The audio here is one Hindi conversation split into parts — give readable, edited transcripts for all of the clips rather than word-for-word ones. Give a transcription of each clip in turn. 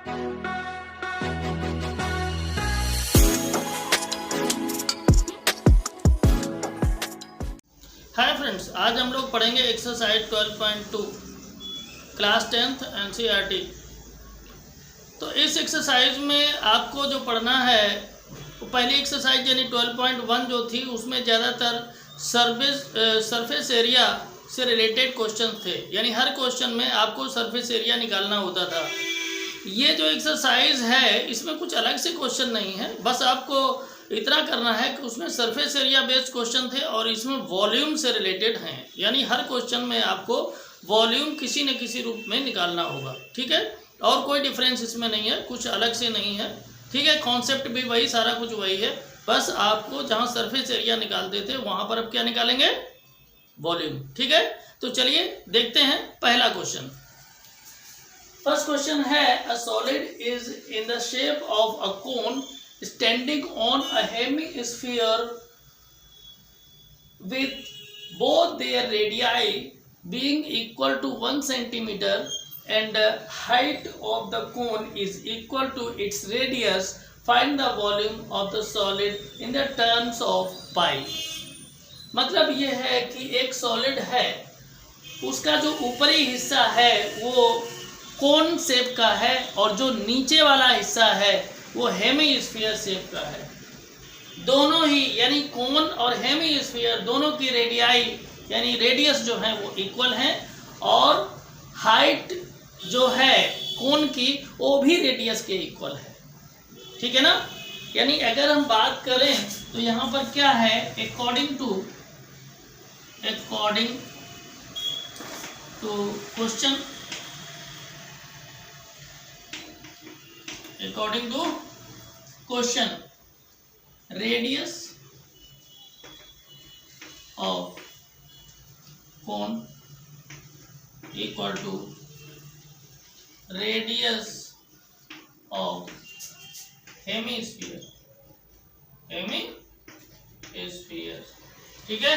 हाय फ्रेंड्स, आज हम लोग पढ़ेंगे एक्सरसाइज 12.2 क्लास 10th एनसीईआरटी। तो इस एक्सरसाइज में आपको जो पढ़ना है वो पहली एक्सरसाइज यानी 12.1 जो थी उसमें ज़्यादातर सरफेस एरिया से रिलेटेड क्वेश्चन थे, यानी हर क्वेश्चन में आपको सरफेस एरिया निकालना होता था। ये जो एक्सरसाइज है इसमें कुछ अलग से क्वेश्चन नहीं है, बस आपको इतना करना है कि उसमें सरफेस एरिया बेस्ड क्वेश्चन थे और इसमें वॉल्यूम से रिलेटेड हैं, यानी हर क्वेश्चन में आपको वॉल्यूम किसी न किसी रूप में निकालना होगा। ठीक है, और कोई डिफरेंस इसमें नहीं है, कुछ अलग से नहीं है। ठीक है, कॉन्सेप्ट भी वही, सारा कुछ वही है, बस आपको जहाँ सरफेस एरिया निकालते थे वहाँ पर अब क्या निकालेंगे, वॉल्यूम। ठीक है, तो चलिए देखते हैं पहला क्वेश्चन। फर्स्ट क्वेश्चन है, a solid is in the shape of a cone standing on a hemisphere with both their radii being equal to 1 centimeter and the height of the cone is equal to its radius. Find the volume of the solid in the terms of pi. मतलब ये है कि एक सॉलिड है, उसका जो ऊपरी हिस्सा है वो कोन शेप का है और जो नीचे वाला हिस्सा है वो हेमीस्फीयर शेप का है। दोनों ही यानी कोन और हेमीस्फीयर दोनों की रेडियाई यानी रेडियस जो है वो इक्वल हैं और हाइट जो है कोन की वो भी रेडियस के इक्वल है। ठीक है ना, यानी अगर हम बात करें तो यहाँ पर क्या है, according to question, according to question, radius of cone equal to radius of hemisphere। ठीक है,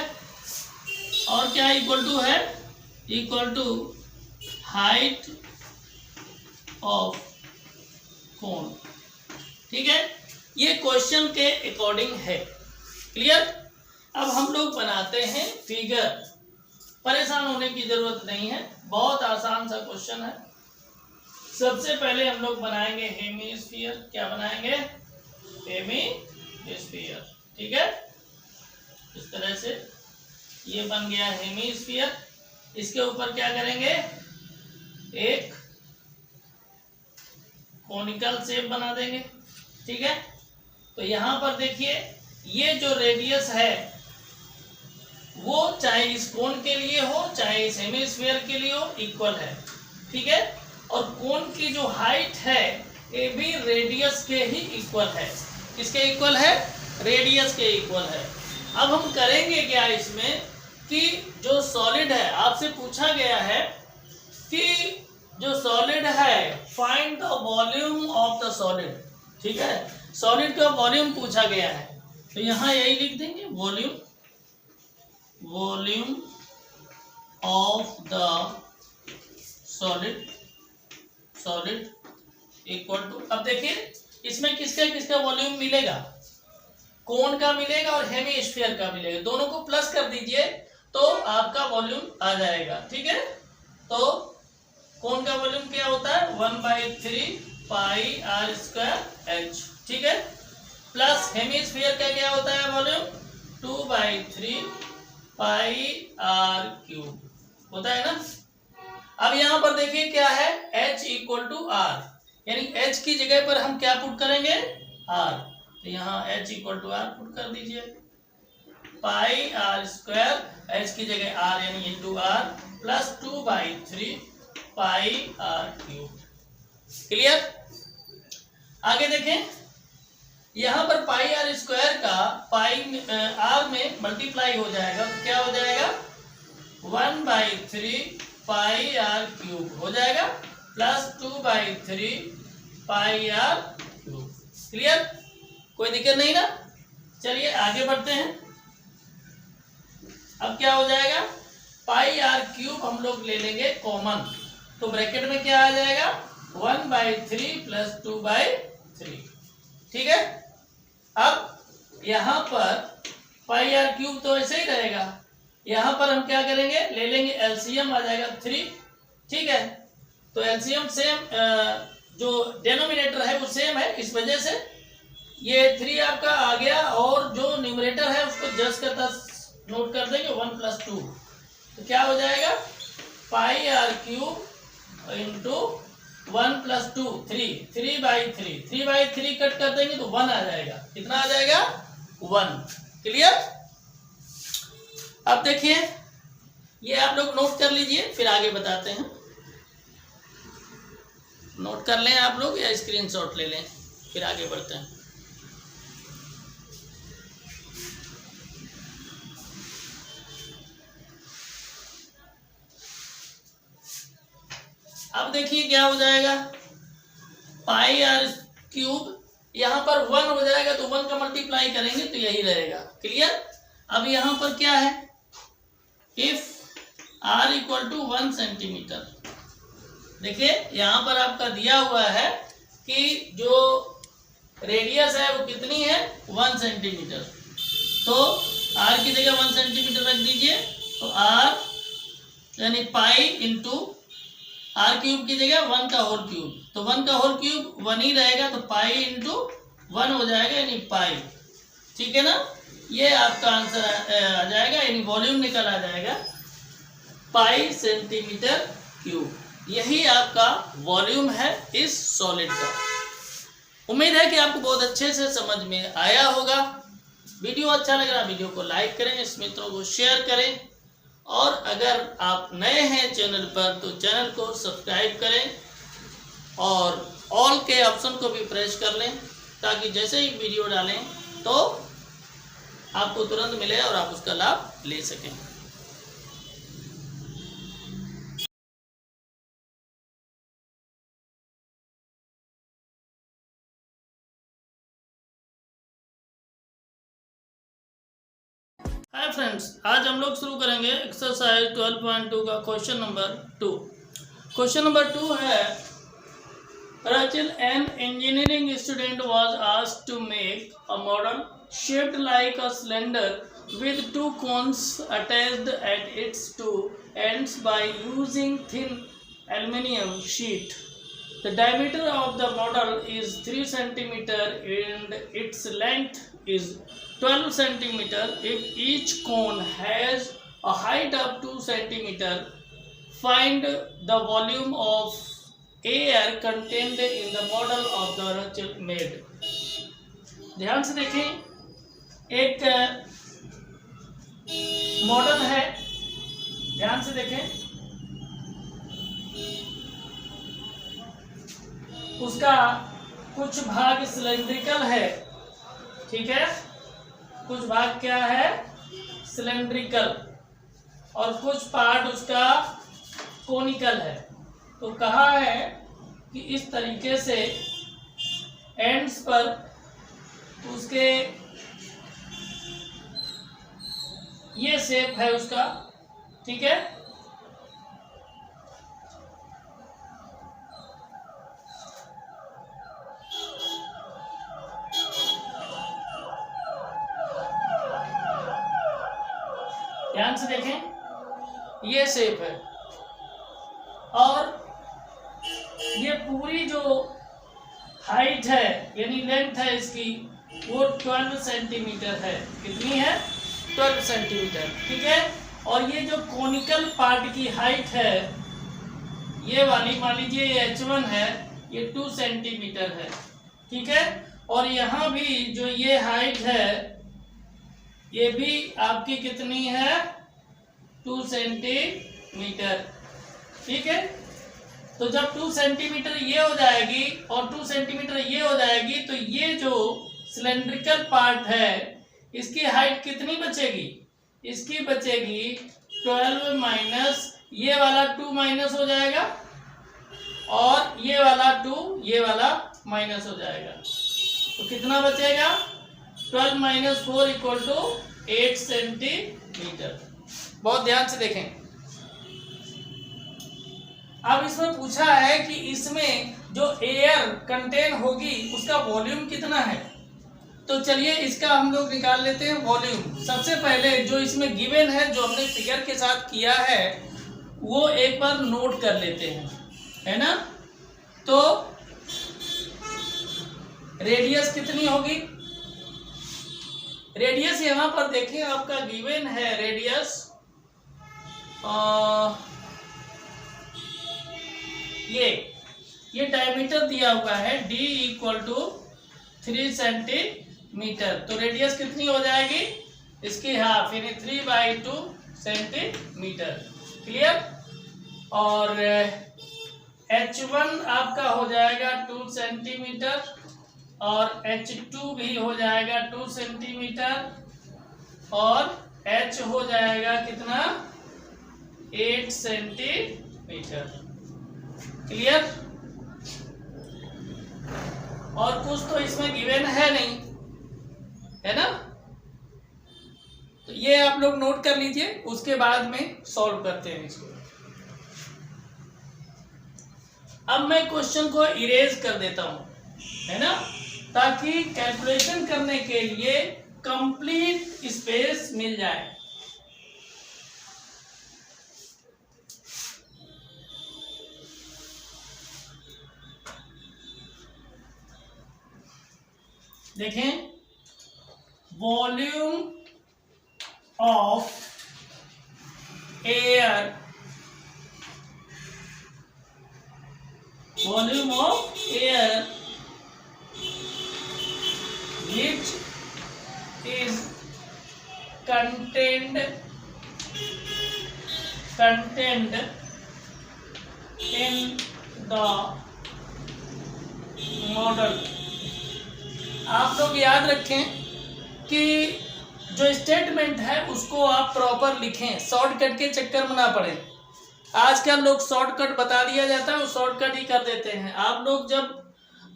और क्या इक्वल टू है, equal to height of cone. ठीक है, ये क्वेश्चन के अकॉर्डिंग है। क्लियर। अब हम लोग बनाते हैं फिगर, परेशान होने की जरूरत नहीं है, बहुत आसान सा क्वेश्चन है। सबसे पहले हम लोग बनाएंगे हेमीस्फीयर। क्या बनाएंगे, हेमीस्फीयर। ठीक है, इस तरह से ये बन गया हेमीस्फीयर। इसके ऊपर क्या करेंगे, एक कोनिकल शेप बना देंगे। ठीक है, तो यहाँ पर देखिए ये जो रेडियस है वो चाहे इस कोन के लिए हो चाहे इस हेमिस्फीयर के लिए हो इक्वल है। ठीक है, और कोन की जो हाइट है ये भी रेडियस के ही इक्वल है। किसके इक्वल है, रेडियस के इक्वल है। अब हम करेंगे क्या इसमें कि जो सॉलिड है, आपसे पूछा गया है कि जो सॉलिड है find the volume of the solid. ठीक है, सॉलिड का वॉल्यूम पूछा गया है, तो यहाँ यही लिख देंगे, volume of the solid equal to, अब देखिए इसमें किसका किसका वॉल्यूम मिलेगा, कोन का मिलेगा और हेमीस्फीयर का मिलेगा, दोनों को प्लस कर दीजिए तो आपका वॉल्यूम आ जाएगा। ठीक है, तो कोन का वॉल्यूम क्या होता है, 1/3 पाई आर स्क्वायर एच। ठीक है, प्लस हेमिस्फीयर का क्या होता है वॉल्यूम, 2/3 पाई आर क्यूब होता है ना। अब यहाँ पर देखिए क्या है, h इक्वल टू आर, यानी h की जगह पर हम क्या पुट करेंगे, r, तो यहाँ h equal to r put कर दीजिए। पाई आर स्क्वायर h की जगह r यानी into r plus 2/3 pi r cube. Clear. आगे देखें, यहाँ पर पाई आर स्क्वायर का पाई आर में मल्टीप्लाई हो जाएगा, तो क्या हो जाएगा, 1/3 पाई आर क्यूब हो जाएगा plus 2/3 pi r cube. Clear, कोई दिक्कत नहीं ना। चलिए आगे बढ़ते हैं। अब क्या हो जाएगा, पाई आर क्यूब हम लोग ले लेंगे कॉमन, तो ब्रैकेट में क्या आ जाएगा, 1/3 + 2/3। ठीक है। अब यहाँ पर πr³ तो ऐसे ही रहेगा। यहाँ पर हम क्या करेंगे, ले लेंगे एलसीएम, आ जाएगा 3। ठीक है, तो एलसीएम सेम, जो डेनोमिनेटर है वो सेम है, इस वजह से ये 3 आपका आ गया, और जो न्यूमरेटर है उसको जस्ट करता नोट कर देंगे 1 + 2, तो क्या हो जाएगा πr³ × 1 + 2 3, 3/3, 3/3 कट कर देंगे तो 1 आ जाएगा। कितना आ जाएगा 1। क्लियर। अब देखिए, ये आप लोग नोट कर लीजिए, फिर आगे बताते हैं। नोट कर लें आप लोग या स्क्रीनशॉट ले लें, फिर आगे बढ़ते हैं। अब देखिए क्या हो जाएगा, πr³ यहाँ पर 1 हो जाएगा, तो 1 का मल्टीप्लाई करेंगे तो यही रहेगा। क्लियर। अब यहाँ पर क्या है, इफ r = 1 सेंटीमीटर, देखिए यहाँ पर आपका दिया हुआ है कि जो रेडियस है वो कितनी है 1 सेंटीमीटर, तो r की जगह 1 सेंटीमीटर रख दीजिए, तो r यानी पाई इंटू r³ की जगह 1 का होल क्यूब, तो 1 का होल क्यूब 1 ही रहेगा, तो पाई इंटू 1 हो जाएगा, यानी पाई। ठीक है ना, ये आपका आंसर आ जाएगा, यानी वॉल्यूम निकल आ जाएगा पाई cm³। यही आपका वॉल्यूम है इस सॉलिड का। उम्मीद है कि आपको बहुत अच्छे से समझ में आया होगा। वीडियो अच्छा लग रहा है, वीडियो को लाइक करें, इस मित्रों को शेयर करें, और अगर आप नए हैं चैनल पर तो चैनल को सब्सक्राइब करें और ऑल के ऑप्शन को भी प्रेस कर लें, ताकि जैसे ही वीडियो डालें तो आपको तुरंत मिले और आप उसका लाभ ले सकें। हाय फ्रेंड्स, आज हम लोग शुरू करेंगे एक्सरसाइज 12.2 का क्वेश्चन नंबर 2। क्वेश्चन नंबर 2 है, Rachel, an engineering student, was asked to make a model shaped like a cylinder with 2 cones attached at its 2 ends by using thin aluminum sheet. The diameter of the model is 3 cm and its length is 12 cm. If each cone has a height of 2 cm, find the volume of air contained in the model of the Rachel made. ध्यान से देखें, एक मॉडल है, ध्यान से देखें, उसका कुछ भाग सिलेंड्रिकल है। ठीक है, कुछ भाग क्या है सिलेंड्रिकल, और कुछ पार्ट उसका कोनिकल है। तो कहा है कि इस तरीके से एंड्स पर उसके ये शेप है उसका। ठीक है, ध्यान से देखें, ये शेप है, और ये पूरी जो हाइट है यानी लेंथ है इसकी वो 12 सेंटीमीटर है। कितनी है 12 सेंटीमीटर। ठीक है, और ये जो कोनिकल पार्ट की हाइट है ये वाली, मान लीजिए ये H1 है, ये 2 सेंटीमीटर है। ठीक है, और यहाँ भी जो ये हाइट है ये भी आपकी कितनी है 2 सेंटीमीटर। ठीक है, तो जब 2 सेंटीमीटर ये हो जाएगी और 2 सेंटीमीटर ये हो जाएगी, तो ये जो सिलेंड्रिकल पार्ट है इसकी हाइट कितनी बचेगी, इसकी बचेगी 12 माइनस ये वाला 2 माइनस हो जाएगा, और ये वाला 2 ये वाला माइनस हो जाएगा, तो कितना बचेगा 12 माइनस 4 = 8 सेंटीमीटर। बहुत ध्यान से देखें। अब इसमें पूछा है कि इसमें जो एयर कंटेन होगी उसका वॉल्यूम कितना है। तो चलिए इसका हम लोग निकाल लेते हैं वॉल्यूम। सबसे पहले जो इसमें गिवन है, जो हमने फिगर के साथ किया है, वो एक बार नोट कर लेते हैं, है ना। तो रेडियस कितनी होगी, रेडियस यहां पर देखें आपका गिवन है रेडियस, ये डायमीटर दिया हुआ है d इक्वल टू 3 सेंटीमीटर। तो रेडियस कितनी हो जाएगी इसकी हाफ, यानी 3/2 सेंटीमीटर। क्लियर। और h1 आपका हो जाएगा 2 सेंटीमीटर और h2 भी हो जाएगा 2 सेंटीमीटर और h हो जाएगा कितना 8 सेंटीमीटर। क्लियर। और कुछ तो इसमें गिवन है नहीं, है ना। तो ये आप लोग नोट कर लीजिए, उसके बाद में सॉल्व करते हैं इसको। अब मैं क्वेश्चन को इरेज कर देता हूं, है ना, ताकि कैलकुलेशन करने के लिए कंप्लीट स्पेस मिल जाए। देखें, volume of air, volume of air which is contained in the model. आप लोग याद रखें कि जो स्टेटमेंट है उसको आप प्रॉपर लिखें, शॉर्टकट के चक्कर में ना पड़े। आजकल लोग शॉर्टकट बता दिया जाता है, वो शॉर्टकट ही कर देते हैं। आप लोग जब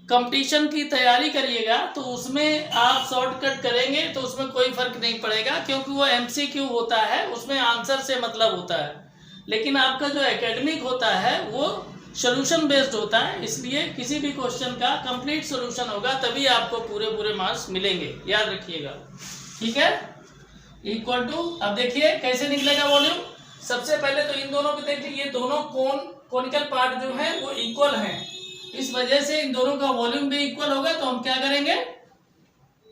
कंपटीशन की तैयारी करिएगा तो उसमें आप शॉर्टकट करेंगे तो उसमें कोई फर्क नहीं पड़ेगा, क्योंकि वो एमसीक्यू होता है, उसमें आंसर से मतलब होता है। लेकिन आपका जो एकेडमिक होता है वो सोल्यूशन बेस्ड होता है, इसलिए किसी भी क्वेश्चन का कंप्लीट सोल्यूशन होगा तभी आपको पूरे मार्क्स मिलेंगे, याद रखिएगा। ठीक है। इक्वल टू, अब देखिए कैसे निकलेगा वॉल्यूम। सबसे पहले तो इन दोनों को देखिए, ये दोनों कोनिकल पार्ट जो है वो इक्वल हैं, इस वजह से इन दोनों का वॉल्यूम भी इक्वल होगा। तो हम क्या करेंगे,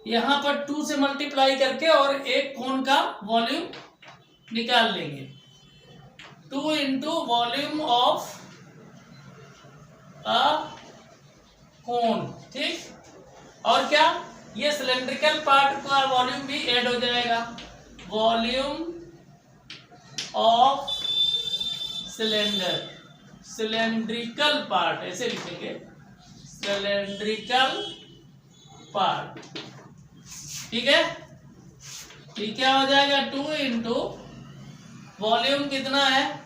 यहां पर 2 से मल्टीप्लाई करके और एक कोन का वॉल्यूम निकाल लेंगे। 2 इंटू वॉल्यूम ऑफ अ कोन, ठीक। और क्या, ये सिलेंड्रिकल पार्ट का वॉल्यूम भी ऐड हो जाएगा, volume of cylinder, cylindrical part ऐसे लिखेंगे, सिलेंड्रिकल पार्ट। ठीक है। ये क्या हो जाएगा, 2 इंटू वॉल्यूम कितना है,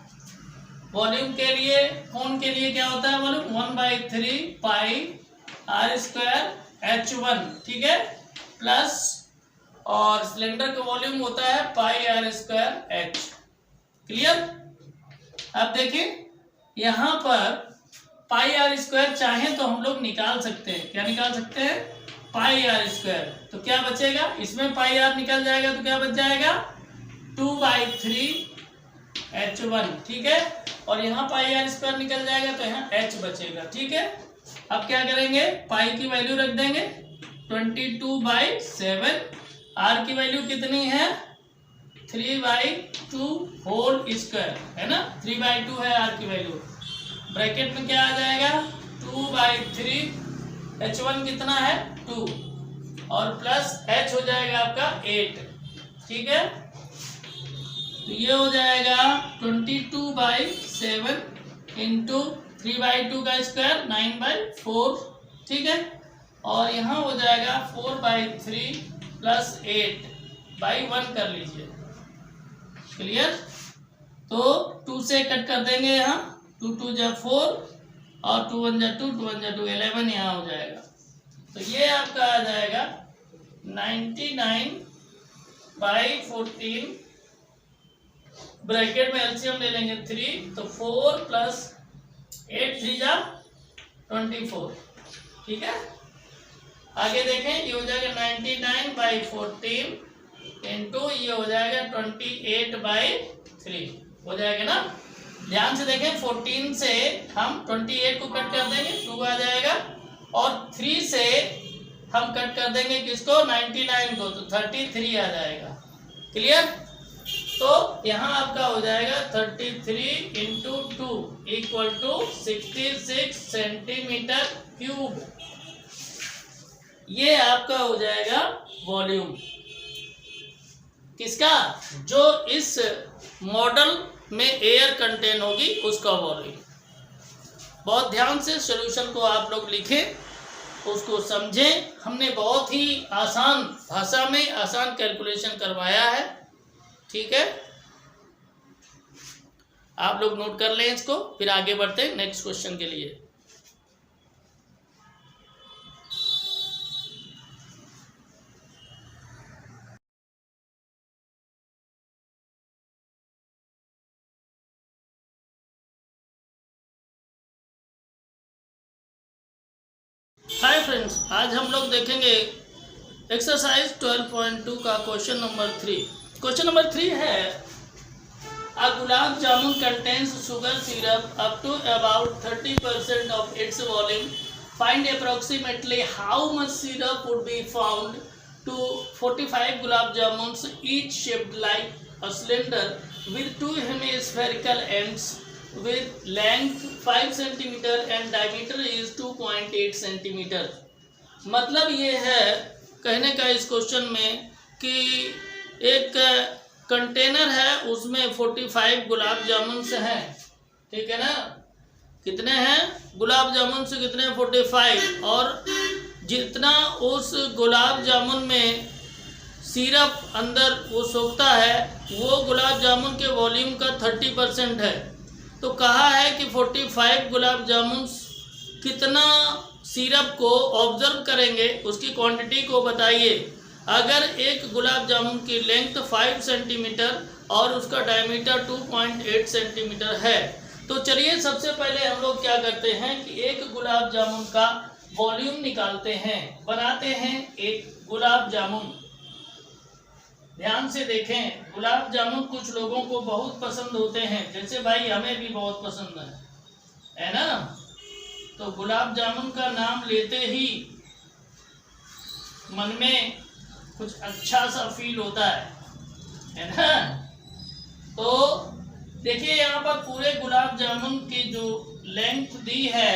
वॉल्यूम के लिए, कोन के लिए क्या होता है वॉल्यूम, 1/3 पाई r स्क्वायर h1, ठीक है, प्लस, और सिलेंडर का वॉल्यूम होता है पाई r स्क्वायर h। क्लियर। अब देखिए यहां पर पाई r स्क्वायर चाहे तो हम लोग निकाल सकते हैं, क्या निकाल सकते हैं, पाई r स्क्वायर। तो क्या बचेगा, इसमें पाई r निकल जाएगा तो क्या बच जाएगा, 2/3 h1, ठीक है। और यहाँ पाई r स्क्वायर निकल जाएगा तो यहाँ h बचेगा। ठीक है। अब क्या करेंगे, पाई की वैल्यू रख देंगे 22/7, r की वैल्यू कितनी है 3/2 होल स्क्वायर, है ना, 3/2 है r की वैल्यू। ब्रैकेट में क्या आ जाएगा, 2/3, h1 कितना है 2, और प्लस h हो जाएगा आपका 8। ठीक है। तो ये हो जाएगा 22/7 इंटू 3/2 का स्क्वायर 9/4, ठीक है। और यहाँ हो जाएगा 4/3 प्लस 8/1 कर लीजिए। क्लियर। तो 2 से कट कर देंगे, यहाँ 2 2 जा 4 और 2 1 जा 2, 2 1 जा 2, 11 यहाँ हो जाएगा। तो ये आपका आ जाएगा 99/14, ब्रैकेट में एलसीएम ले लेंगे 3, तो 4 प्लस 8 3 जा 24, ठीक है। आगे देखें, ये हो जाएगा 99/14 इंटू ये हो जाएगा 28/3 हो जाएगा ना। ध्यान से देखें, 14 से हम 28 को कट कर देंगे, 2 आ जाएगा, और 3 से हम कट कर देंगे किसको, 99 को, तो 33 आ जाएगा। क्लियर। तो यहाँ आपका हो जाएगा 33 into 2 equal to 66 centimetre cube. ये आपका हो जाएगा वॉल्यूम किसका, जो इस मॉडल में एयर कंटेन होगी उसका वॉल्यूम। बहुत ध्यान से सॉल्यूशन को आप लोग लिखें, उसको समझें। हमने बहुत ही आसान भाषा में आसान कैलकुलेशन करवाया है, ठीक है। आप लोग नोट कर लें इसको, फिर आगे बढ़ते हैं नेक्स्ट क्वेश्चन के लिए। हाय फ्रेंड्स, आज हम लोग देखेंगे एक्सरसाइज 12.2 का क्वेश्चन नंबर 3। क्वेश्चन नंबर 3 है, a gulab jamun contains sugar syrup up to about 30% of its volume. Find approximately how much syrup would be found to 45 gulab jamuns each shaped like a cylinder with 2 hemispherical ends with length 5 cm and diameter is 2.8 cm। मतलब ये है कहने का इस क्वेश्चन में कि एक कंटेनर है, उसमें 45 गुलाब जामुन से हैं, ठीक है ना। कितने हैं गुलाब जामुन से, कितने 45, और जितना उस गुलाब जामुन में सिरप अंदर वो सोखता है वो गुलाब जामुन के वॉल्यूम का 30% है। तो कहा है कि 45 गुलाब जामुन कितना सिरप को ऑब्जर्व करेंगे, उसकी क्वांटिटी को बताइए। अगर एक गुलाब जामुन की लेंथ 5 सेंटीमीटर और उसका डायमीटर 2.8 सेंटीमीटर है, तो चलिए सबसे पहले हम लोग क्या करते हैं कि एक गुलाब जामुन का वॉल्यूम निकालते हैं, बनाते हैं एक गुलाब जामुन। ध्यान से देखें, गुलाब जामुन कुछ लोगों को बहुत पसंद होते हैं, जैसे भाई हमें भी बहुत पसंद है ना। तो गुलाब जामुन का नाम लेते ही मन में कुछ अच्छा सा फील होता है ना। तो देखिए यहाँ पर पूरे गुलाब जामुन की जो लेंथ दी है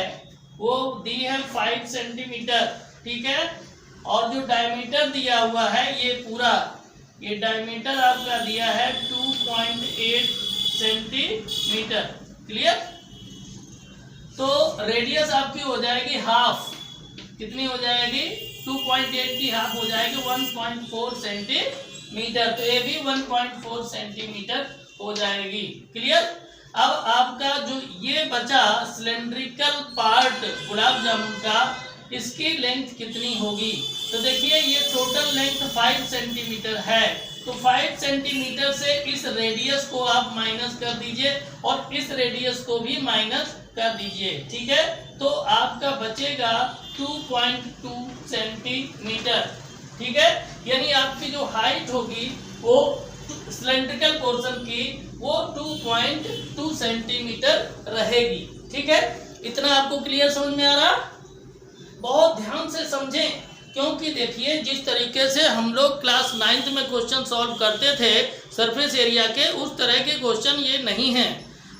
वो दी है 5 सेंटीमीटर, ठीक है। और जो डायमीटर दिया हुआ है ये डायमीटर आपका दिया है 2.8 सेंटीमीटर। क्लियर। तो रेडियस आपकी हो जाएगी हाफ, कितनी हो जाएगी, 2.8 की हाफ हो जाएगी 1.4 सेंटीमीटर। तो ये भी 1.4 सेंटीमीटर हो जाएगी। क्लियर। अब आपका जो ये बचा सिलेंड्रिकल पार्ट गुलाब जामुन का, इसकी लेंथ कितनी होगी। तो देखिए ये टोटल लेंथ 5 सेंटीमीटर है, तो 5 सेंटीमीटर से इस रेडियस को आप माइनस कर दीजिए और इस रेडियस को भी माइनस कर दीजिए, ठीक है। तो आपका बचेगा 2.2 सेंटीमीटर, ठीक है। यानी आपकी जो हाइट होगी वो सिलेंड्रिकल पोर्शन की वो 2.2 सेंटीमीटर रहेगी, ठीक है। इतना आपको क्लियर समझ में आ रहा। बहुत ध्यान से समझें, क्योंकि देखिए जिस तरीके से हम लोग क्लास 9th में क्वेश्चन सॉल्व करते थे सरफेस एरिया के, उस तरह के क्वेश्चन ये नहीं हैं।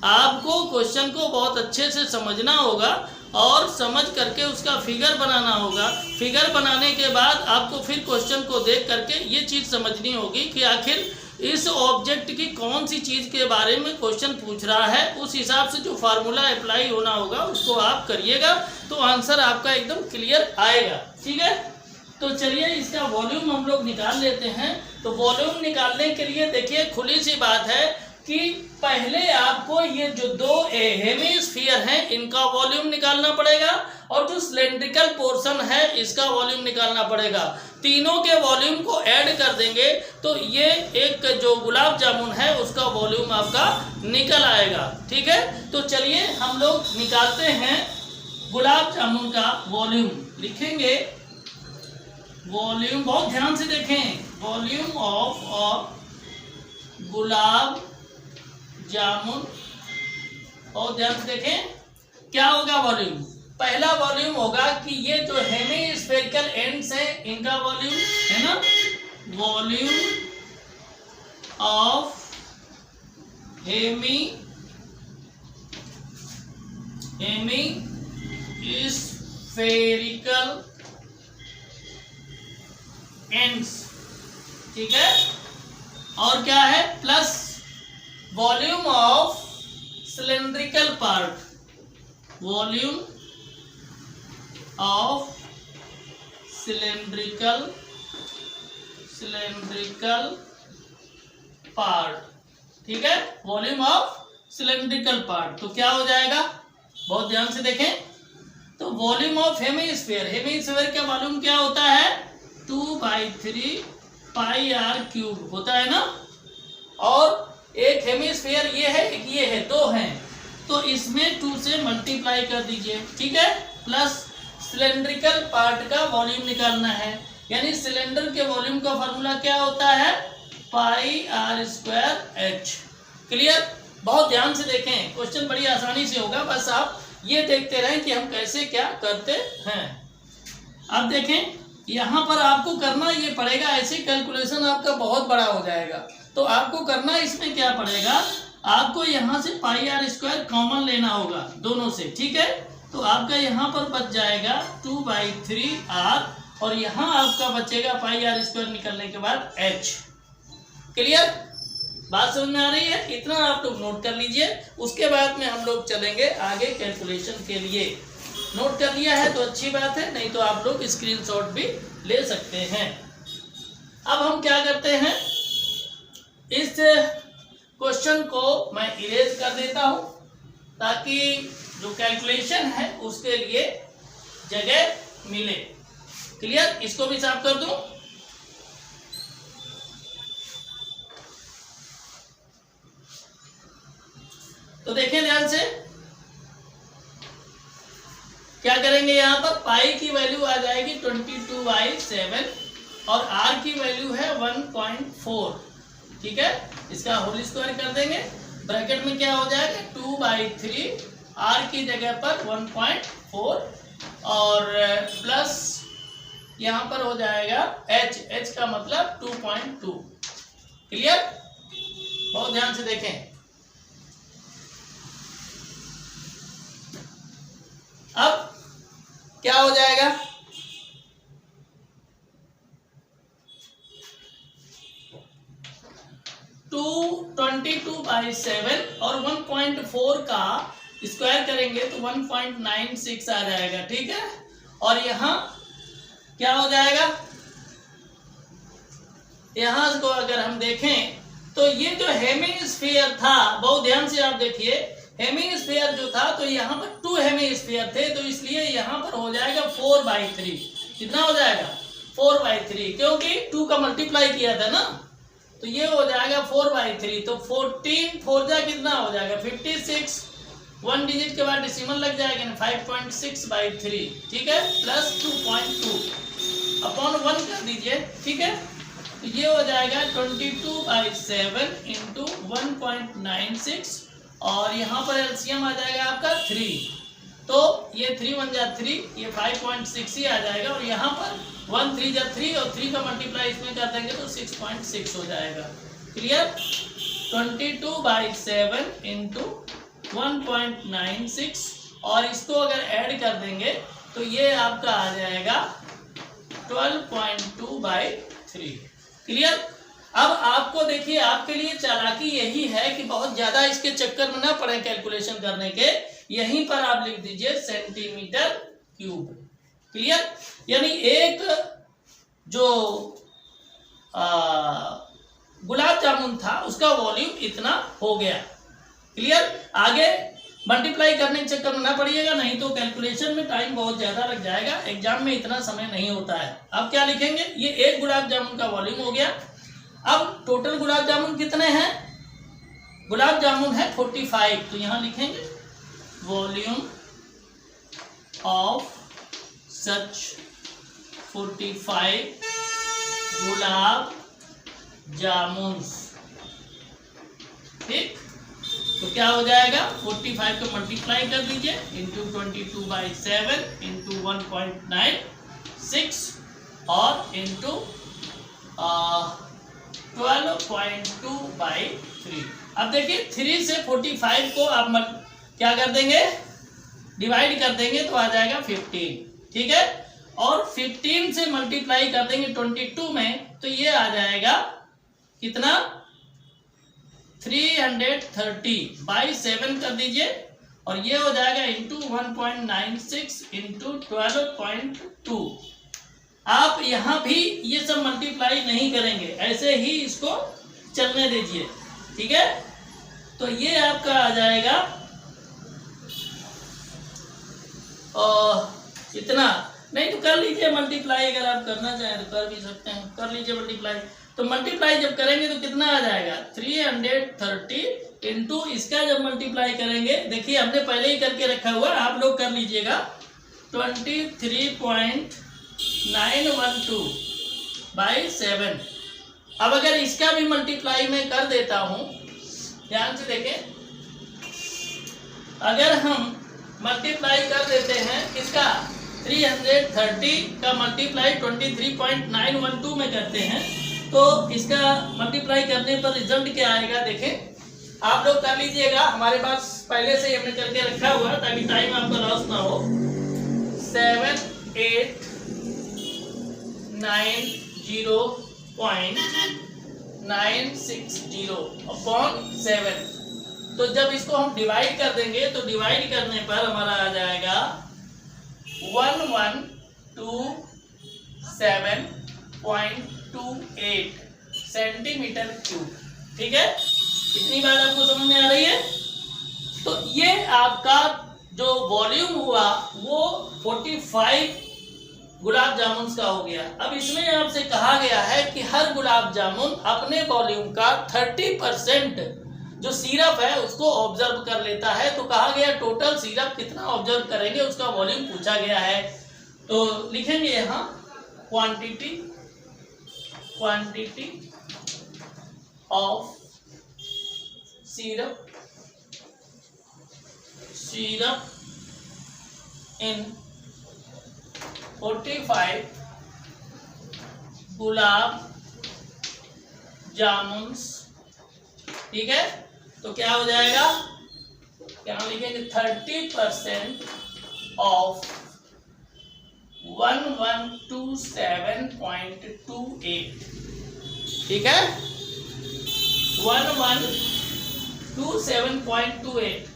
आपको क्वेश्चन को बहुत अच्छे से समझना होगा और समझ करके उसका फिगर बनाना होगा। फिगर बनाने के बाद आपको फिर क्वेश्चन को देख करके ये चीज़ समझनी होगी कि आखिर इस ऑब्जेक्ट की कौन सी चीज़ के बारे में क्वेश्चन पूछ रहा है, उस हिसाब से जो फार्मूला अप्लाई होना होगा उसको आप करिएगा तो आंसर आपका एकदम क्लियर आएगा, ठीक है। तो चलिए इसका वॉल्यूम हम लोग निकाल लेते हैं। तो वॉल्यूम निकालने के लिए देखिए खुली सी बात है कि पहले आपको ये जो दो हेमिस्फीयर हैं इनका वॉल्यूम निकालना पड़ेगा और जो सिलेंड्रिकल पोर्शन है इसका वॉल्यूम निकालना पड़ेगा। तीनों के वॉल्यूम को ऐड कर देंगे तो ये एक जो गुलाब जामुन है उसका वॉल्यूम आपका निकल आएगा। ठीक है, तो चलिए हम लोग निकालते हैं गुलाब जामुन का वॉल्यूम। लिखेंगे वॉल्यूम, बहुत ध्यान से देखें, वॉल्यूम ऑफ गुलाब जामुन, और ध्यान से देखें क्या होगा वॉल्यूम। पहला वॉल्यूम होगा कि ये जो हेमिस्फेरिकल एंड्स हैं इनका वॉल्यूम है ना, वॉल्यूम ऑफ हेमिस्फेरिकल एंड्स। ठीक है, और क्या है plus volume of cylindrical part, volume of cylindrical part. ठीक है, वॉल्यूम ऑफ सिलेंड्रिकल पार्ट। तो क्या हो जाएगा, बहुत ध्यान से देखें, तो वॉल्यूम ऑफ हेमिस्फीयर, हेमिस्फीयर का वॉल्यूम क्या होता है 2/3 पाई आर क्यूब होता है ना, और एक हेमिस्फीयर ये है, एक ये है, दो हैं, तो इसमें 2 से मल्टीप्लाई कर दीजिए। ठीक है, प्लस सिलेंड्रिकल पार्ट का वॉल्यूम निकालना है, यानी सिलेंडर के वॉल्यूम का फार्मूला क्या होता है पाई आर स्क्वायर एच। क्लियर, बहुत ध्यान से देखें, क्वेश्चन बड़ी आसानी से होगा, बस आप ये देखते रहें कि हम कैसे क्या करते हैं। अब देखें यहाँ पर आपको करना ये पड़ेगा, ऐसे कैलकुलेशन आपका बहुत बड़ा हो जाएगा, तो आपको करना इसमें क्या पड़ेगा, आपको यहाँ से पाई आर स्क्वायर कॉमन लेना होगा दोनों से। ठीक है, तो आपका यहाँ पर बच जाएगा 2/3 आर, और यहाँ आपका बचेगा पाई आर स्क्वायर निकलने के बाद एच। क्लियर, बात समझ में आ रही है, इतना आप लोग नोट कर लीजिए, उसके बाद में हम लोग चलेंगे आगे कैलकुलेशन के लिए। नोट कर लिया है तो अच्छी बात है, नहीं तो आप लोग स्क्रीनशॉट भी ले सकते हैं। अब हम क्या करते हैं, इस क्वेश्चन को मैं इरेज कर देता हूं ताकि जो कैलकुलेशन है उसके लिए जगह मिले। क्लियर, इसको भी साफ कर दूं। तो देखें ध्यान से, क्या करेंगे, यहाँ पर पाई की वैल्यू आ जाएगी 22/7 और आर की वैल्यू है 1.4। ठीक है, इसका होल स्क्वायर कर देंगे, ब्रैकेट में क्या हो जाएगा 2/3, आर की जगह पर 1.4 और प्लस यहाँ पर हो जाएगा एच, एच का मतलब 2.2। क्लियर, बहुत ध्यान से देखें। अब क्या हो जाएगा, टू 22/7 और 1.4 का स्क्वायर करेंगे तो 1.96 आ जाएगा। ठीक है, और यहाँ क्या हो जाएगा, यहाँ को अगर हम देखें तो ये जो हेमिस्फीयर था, बहुत ध्यान से आप देखिए, हेमिस्फीयर जो था तो यहाँ पर 2 हेमिस्फीयर थे, तो इसलिए यहाँ पर हो जाएगा 4/3। कितना हो जाएगा 4/3, क्योंकि 2 का मल्टीप्लाई किया था ना, तो ये हो जाएगा 4/3। तो 14 4 जा कितना हो जाएगा 56, 1 डिजिट के बाद डेसिमल लग जाएगा 5.6/3। ठीक है, प्लस 2.2 अपॉन 1 कर दीजिए। ठीक है, तो ये हो जाएगा 22/7 इंटू 1.96 और यहाँ पर एलसीएम आ जाएगा आपका 3, तो ये 3 1 जा 3, ये 5.6 ही आ जाएगा, और यहाँ पर 1 3 जा 3 और 3 का मल्टीप्लाई इसमें कर देंगे तो 6.6 हो जाएगा। क्लियर, 22/7 इंटू 1.96 और इसको अगर ऐड कर देंगे तो ये आपका आ जाएगा 12.2/3। क्लियर, अब आपको देखिए, आपके लिए चालाकी यही है कि बहुत ज़्यादा इसके चक्कर में ना पड़े कैलकुलेशन करने के, यहीं पर आप लिख दीजिए सेंटीमीटर क्यूब। क्लियर, यानी एक जो गुलाब जामुन था उसका वॉल्यूम इतना हो गया। क्लियर? आगे मल्टीप्लाई करने के चक्कर में ना पड़िएगा, नहीं तो कैलकुलेशन में टाइम बहुत ज़्यादा लग जाएगा, एग्जाम में इतना समय नहीं होता है। अब क्या लिखेंगे, ये एक गुलाब जामुन का वॉल्यूम हो गया। अब टोटल गुलाब जामुन कितने हैं, गुलाब जामुन है 45, तो यहाँ लिखेंगे वॉल्यूम ऑफ सच 45 गुलाब जामुन। ठीक, तो क्या हो जाएगा, 45 को मल्टीप्लाई कर दीजिए इंटू 22/7 इंटू 1.96 और इंटू 12.2/3। अब देखिए 3 से 45 को आप क्या कर देंगे, डिवाइड कर देंगे तो आ जाएगा 15। ठीक है, और 15 से मल्टीप्लाई कर देंगे 22 में तो ये आ जाएगा कितना, 330/7 कर दीजिए और ये हो जाएगा इंटू 1.96 इंटू 12.2। आप यहाँ भी ये सब मल्टीप्लाई नहीं करेंगे, ऐसे ही इसको चलने दीजिए। ठीक है, तो ये आपका आ जाएगा इतना, नहीं तो कर लीजिए मल्टीप्लाई, अगर आप करना चाहें तो कर भी सकते हैं, कर लीजिए मल्टीप्लाई। तो मल्टीप्लाई जब करेंगे तो कितना आ जाएगा, 330 इंटू इसका जब मल्टीप्लाई करेंगे, देखिए हमने पहले ही करके रखा हुआ, आप लोग कर लीजिएगा 23.912/7। अब अगर इसका भी मल्टीप्लाई मैं कर देता हूं, ध्यान से देखें, अगर हम मल्टीप्लाई कर देते हैं इसका 330 का मल्टीप्लाई 23.912 में करते हैं तो इसका मल्टीप्लाई करने पर रिजल्ट क्या आएगा, देखें आप लोग कर लीजिएगा, हमारे पास पहले से ही हमने करके रखा हुआ है ताकि टाइम आपका लॉस ना हो। 7890960/7। तो जब इसको हम डिवाइड कर देंगे तो डिवाइड करने पर हमारा आ जाएगा 1127.28 सेंटीमीटर क्यूब। ठीक है, इतनी बात आपको समझ में आ रही है। तो ये आपका जो वॉल्यूम हुआ वो 45 गुलाब जामुन का हो गया। अब इसमें आपसे कहा गया है कि हर गुलाब जामुन अपने वॉल्यूम का 30% जो सिरप है उसको ऑब्जर्व कर लेता है। तो कहा गया टोटल सिरप कितना ऑब्जर्व करेंगे उसका वॉल्यूम पूछा गया है। तो लिखेंगे यहाँ क्वांटिटी ऑफ सिरप इन 45 गुलाब जामुन। ठीक है, तो क्या हो जाएगा, क्या लिखेंगे 30% ऑफ 1127.28। ठीक है, 1127.28।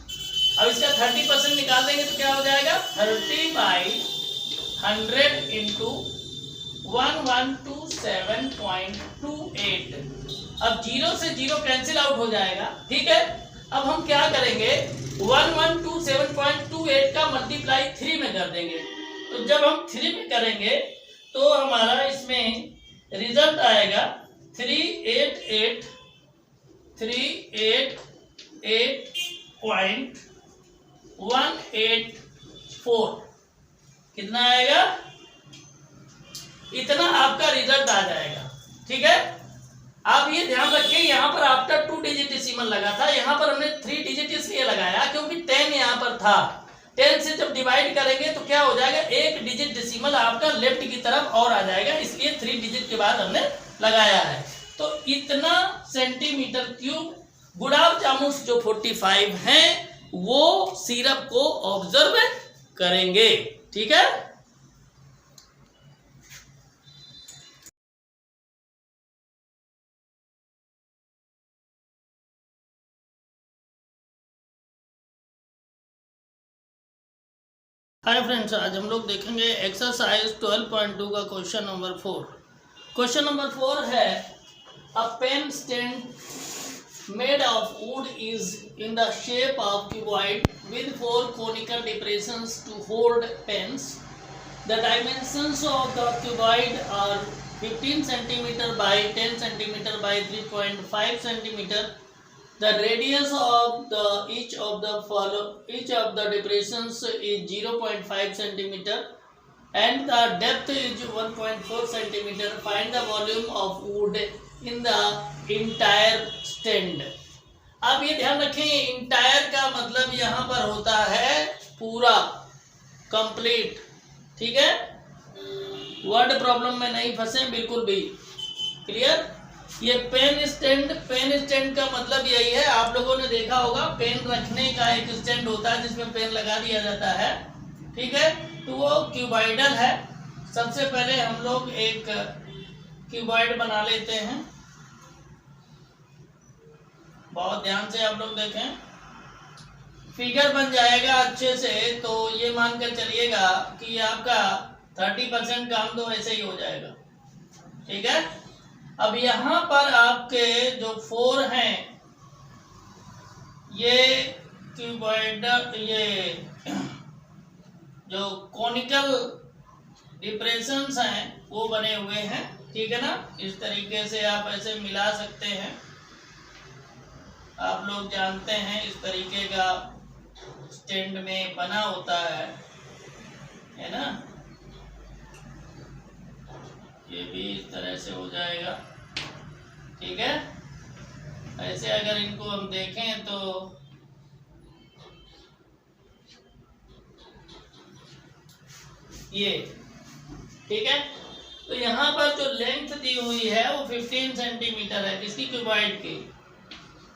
अब इसका 30% निकाल देंगे तो क्या हो जाएगा, 30/100 इंटू 1127.28। अब 0 से 0 कैंसिल आउट हो जाएगा। ठीक है, अब हम क्या करेंगे, 1127.28 का मल्टीप्लाई 3 में कर देंगे। तो जब हम 3 में करेंगे तो हमारा इसमें रिजल्ट आएगा 388.184। कितना आएगा, इतना आपका रिजल्ट आ जाएगा। ठीक है, आप ये ध्यान रखिए, यहाँ पर आफ्टर 2 डिजिट डेसिमल लगा था, यहाँ पर हमने 3 डिजिट इसलिए लगाया क्योंकि 10 यहाँ पर था। 10 से जब डिवाइड करेंगे तो क्या हो जाएगा, 1 डिजिट डेसिमल आपका लेफ्ट की तरफ और आ जाएगा, इसलिए 3 डिजिट के बाद हमने लगाया है। तो इतना सेंटीमीटर क्यूब गुलाब जामुन जो 45 हैं वो सिरप को ऑब्जर्व करेंगे। ठीक है, हाय फ्रेंड्स, आज हम लोग देखेंगे एक्सरसाइज 12.2 का क्वेश्चन नंबर 4। क्वेश्चन नंबर 4 है A pen stand made of wood is in the shape of cuboid with 4 conical depressions to hold pens. The dimensions of the cuboid are 15 cm by 10 cm by 3.5 cm. The radius of each of the depressions is 0.5 cm and the depth is 1.4 cm. Find the volume of wood in the entire stand. अब ये ध्यान रखें, इंटायर का मतलब यहाँ पर होता है पूरा, कंप्लीट। ठीक है, वर्ड प्रॉब्लम में नहीं फंसे बिल्कुल भी। क्लियर? ये पेन स्टैंड का मतलब यही है, आप लोगों ने देखा होगा पेन रखने का एक स्टैंड होता है जिसमें पेन लगा दिया जाता है। ठीक है, तो वो क्यूबॉइडल है। सबसे पहले हम लोग एक क्यूबॉइड बना लेते हैं। बहुत ध्यान से आप लोग देखें, फिगर बन जाएगा अच्छे से। तो ये मान कर चलिएगा कि आपका 30% काम तो ऐसे ही हो जाएगा। ठीक है, अब यहाँ पर आपके जो 4 हैं, ये क्यूबॉइडल, ये जो कॉनिकल डिप्रेशंस हैं वो बने हुए हैं। ठीक है ना, इस तरीके से आप ऐसे मिला सकते हैं। आप लोग जानते हैं इस तरीके का स्टैंड में बना होता है ना। ये भी इस तरह से हो जाएगा। ठीक है, ऐसे अगर इनको हम देखें तो ये ठीक है। तो यहाँ पर जो लेंथ दी हुई है वो 15 सेंटीमीटर है। किसकी? क्यूबॉइड की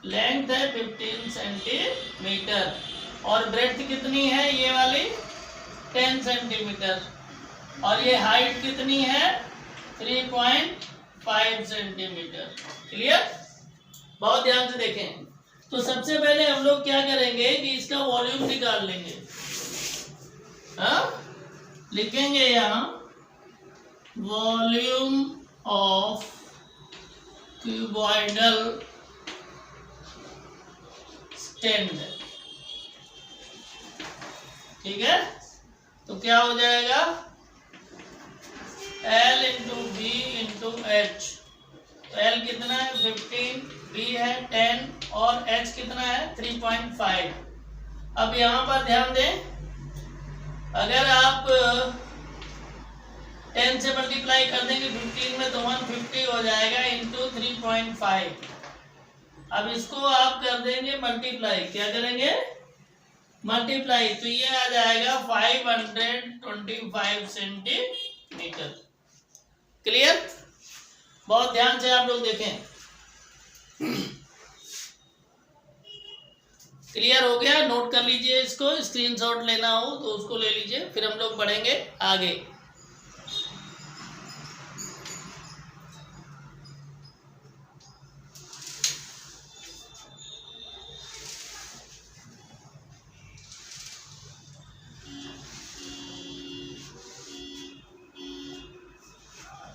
लेंथ है 15 सेंटीमीटर और ब्रेड्थ कितनी है? ये वाली 10 सेंटीमीटर और ये हाइट कितनी है? 3.5 सेंटीमीटर। क्लियर? बहुत ध्यान से देखें। तो सबसे पहले हम लोग क्या करेंगे कि इसका वॉल्यूम निकाल लेंगे। हाँ, लिखेंगे यहाँ वॉल्यूम ऑफ क्यूबॉइडल स्टैंड। ठीक है, तो क्या हो जाएगा? L into b into h. तो L कितना है? 15, B है 10 और H कितना है? 3.5। अब यहाँ पर ध्यान दें, अगर आप 10 से मल्टीप्लाई कर देंगे 15 में तो 150 हो जाएगा इंटू 3.5। अब इसको आप कर देंगे मल्टीप्लाई। क्या करेंगे? मल्टीप्लाई। तो ये आ जाएगा 525 सेंटीमीटर। क्लियर? बहुत ध्यान से आप लोग देखें। क्लियर हो गया? नोट कर लीजिए इसको, स्क्रीनशॉट लेना हो तो उसको ले लीजिए, फिर हम लोग बढ़ेंगे आगे।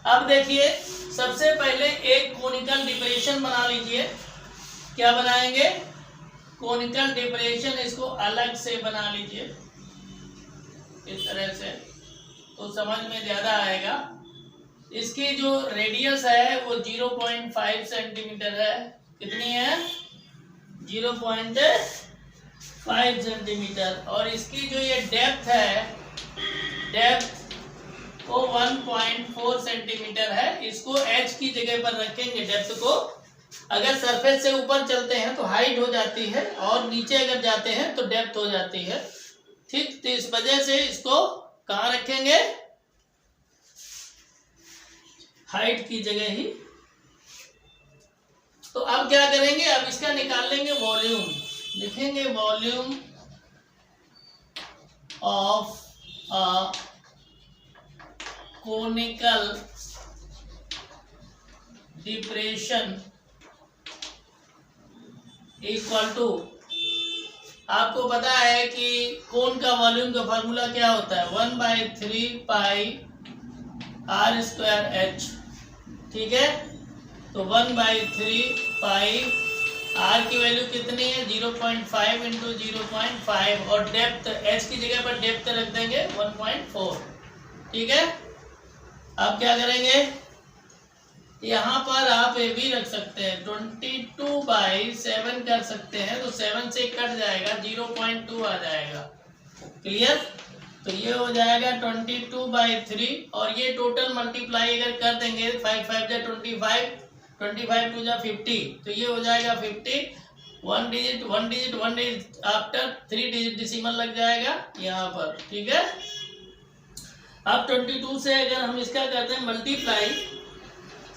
अब देखिए, सबसे पहले एक कोनिकल डिप्रेशन बना लीजिए। क्या बनाएंगे? Conical depression. इसको अलग से बना लीजिए इस तरह से, तो समझ में ज़्यादा आएगा। इसकी जो रेडियस है वो 0.5 सेंटीमीटर है। कितनी है? 0.5 सेंटीमीटर। और इसकी जो ये डेप्थ है, डेप्थ वो 1.4 सेंटीमीटर है। इसको H की जगह पर रखेंगे डेप्थ को। अगर सरफेस से ऊपर चलते हैं तो हाइट हो जाती है और नीचे अगर जाते हैं तो डेप्थ हो जाती है। ठीक, तो इस वजह से इसको कहाँ रखेंगे? हाइट की जगह ही। तो अब क्या करेंगे? अब इसका निकाल लेंगे वॉल्यूम। लिखेंगे volume of a conical depression equal to, आपको पता है कि कोन का वॉल्यूम का फार्मूला क्या होता है? 1/3 पाई r² h। ठीक है, तो 1/3 पाई, आर की वैल्यू कितनी है 0.5 इंटू 0.5 और डेप्थ एच की जगह पर डेप्थ रख देंगे 1.4। ठीक है, अब क्या करेंगे, यहाँ पर आप ये भी रख सकते हैं 22/7 कर सकते हैं, तो 7 से कट जाएगा 0.2 आ जाएगा। क्लियर, तो ये हो जाएगा 22/3 और ये टोटल मल्टीप्लाई अगर कर देंगे 5 5 जा 25, 25 2 जा 50, तो ये हो जाएगा 50। 1 डिजिट आफ्टर 3 डिजिट डेसिमल लग जाएगा यहाँ पर। ठीक है, अब 22 से अगर हम इसका करते हैं मल्टीप्लाई,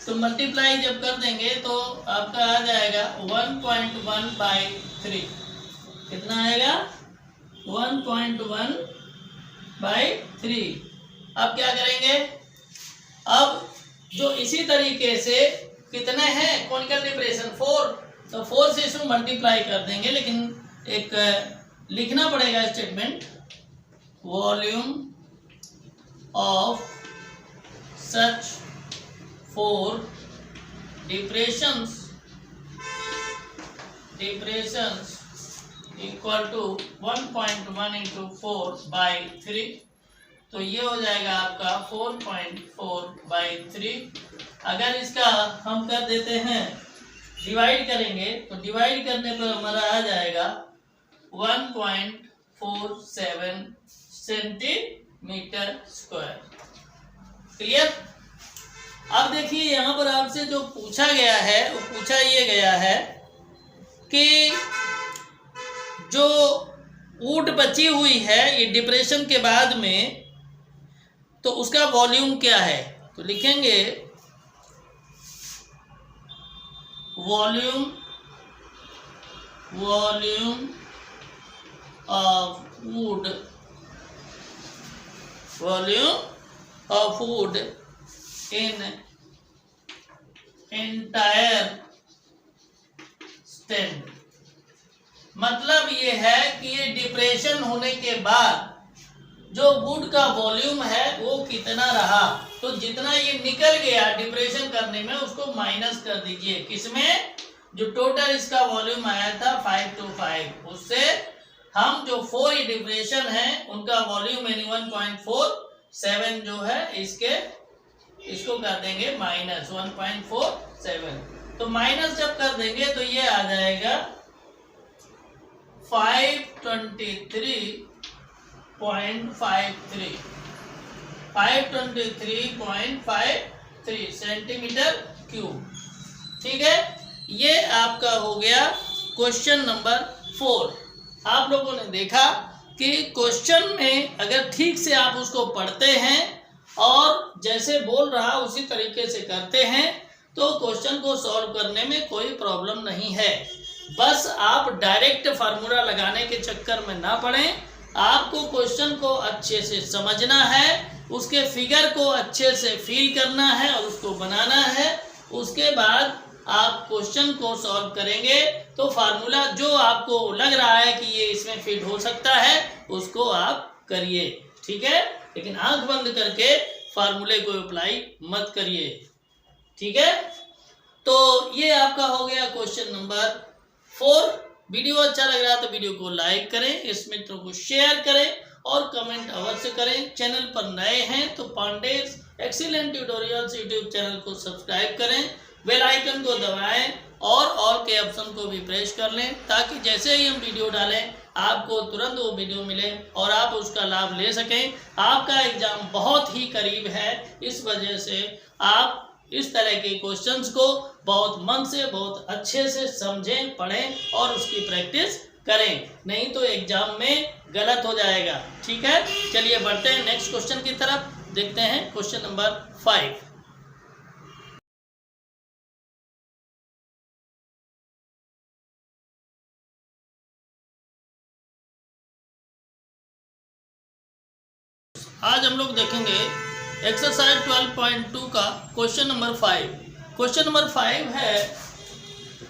तो मल्टीप्लाई जब कर देंगे तो आपका आ जाएगा 1.1/3। कितना आएगा 1.1/3। अब क्या करेंगे, अब जो इसी तरीके से कितने हैं कॉनिकल डिप्रेशन 4, तो 4 से इसमें मल्टीप्लाई कर देंगे, लेकिन एक लिखना पड़ेगा statement, volume of such 4 depressions equal to 1.1 into 4/3, तो ये हो जाएगा आपका 4.4/3। अगर इसका हम कर देते हैं डिवाइड करेंगे, तो डिवाइड करने पर हमारा आ जाएगा 1.47 सेंटीमीटर स्क्वायर। क्लियर, अब देखिए यहाँ पर आपसे जो पूछा गया है वो पूछा ये गया है कि जो वुड बची हुई है ये डिप्रेशन के बाद में, तो उसका वॉल्यूम क्या है, तो लिखेंगे volume of would in entire stand. मतलब ये है कि ये डिप्रेशन होने के बाद जो वुड का वॉल्यूम है वो कितना रहा, तो जितना ये निकल गया डिप्रेशन करने में उसको माइनस कर दीजिए। किसमें, जो टोटल इसका वॉल्यूम आया था 525, उससे हम जो 4 डिप्रेशन है उनका वॉल्यूम यानी 1.47 जो है इसको कर देंगे माइनस 1.47। तो माइनस जब कर देंगे तो ये आ जाएगा 523.53 सेंटीमीटर क्यूब। ठीक है, ये आपका हो गया क्वेश्चन नंबर 4। आप लोगों ने देखा कि क्वेश्चन में अगर ठीक से आप उसको पढ़ते हैं और जैसे बोल रहा उसी तरीके से करते हैं तो क्वेश्चन को सॉल्व करने में कोई प्रॉब्लम नहीं है। बस आप डायरेक्ट फार्मूला लगाने के चक्कर में ना पड़ें, आपको क्वेश्चन को अच्छे से समझना है, उसके फिगर को अच्छे से फील करना है और उसको बनाना है। उसके बाद आप क्वेश्चन को सॉल्व करेंगे तो फार्मूला जो आपको लग रहा है कि ये इसमें फिट हो सकता है उसको आप करिए। ठीक है, लेकिन आंख बंद करके फार्मूले को अप्लाई मत करिए। ठीक है, तो ये आपका हो गया क्वेश्चन नंबर 4। वीडियो अच्छा लग रहा है तो वीडियो को लाइक करें, इस मित्रों को शेयर करें और कमेंट अवश्य करें। चैनल पर नए हैं तो Pandey's excellent tutorials YouTube channel को सब्सक्राइब करें, बेल आइकन को दबाएं और ऑल के ऑप्शन को भी प्रेस कर लें ताकि जैसे ही हम वीडियो डालें आपको तुरंत वो वीडियो मिले और आप उसका लाभ ले सकें। आपका एग्जाम बहुत ही करीब है, इस वजह से आप इस तरह के क्वेश्चंस को बहुत मन से बहुत अच्छे से समझें, पढ़ें और उसकी प्रैक्टिस करें, नहीं तो एग्जाम में गलत हो जाएगा। ठीक है, चलिए बढ़ते हैं नेक्स्ट क्वेश्चन की तरफ। देखते हैं क्वेश्चन नंबर 5। आज हम लोग देखेंगे एक्सरसाइज 12.2 का क्वेश्चन नंबर 5। क्वेश्चन नंबर 5 है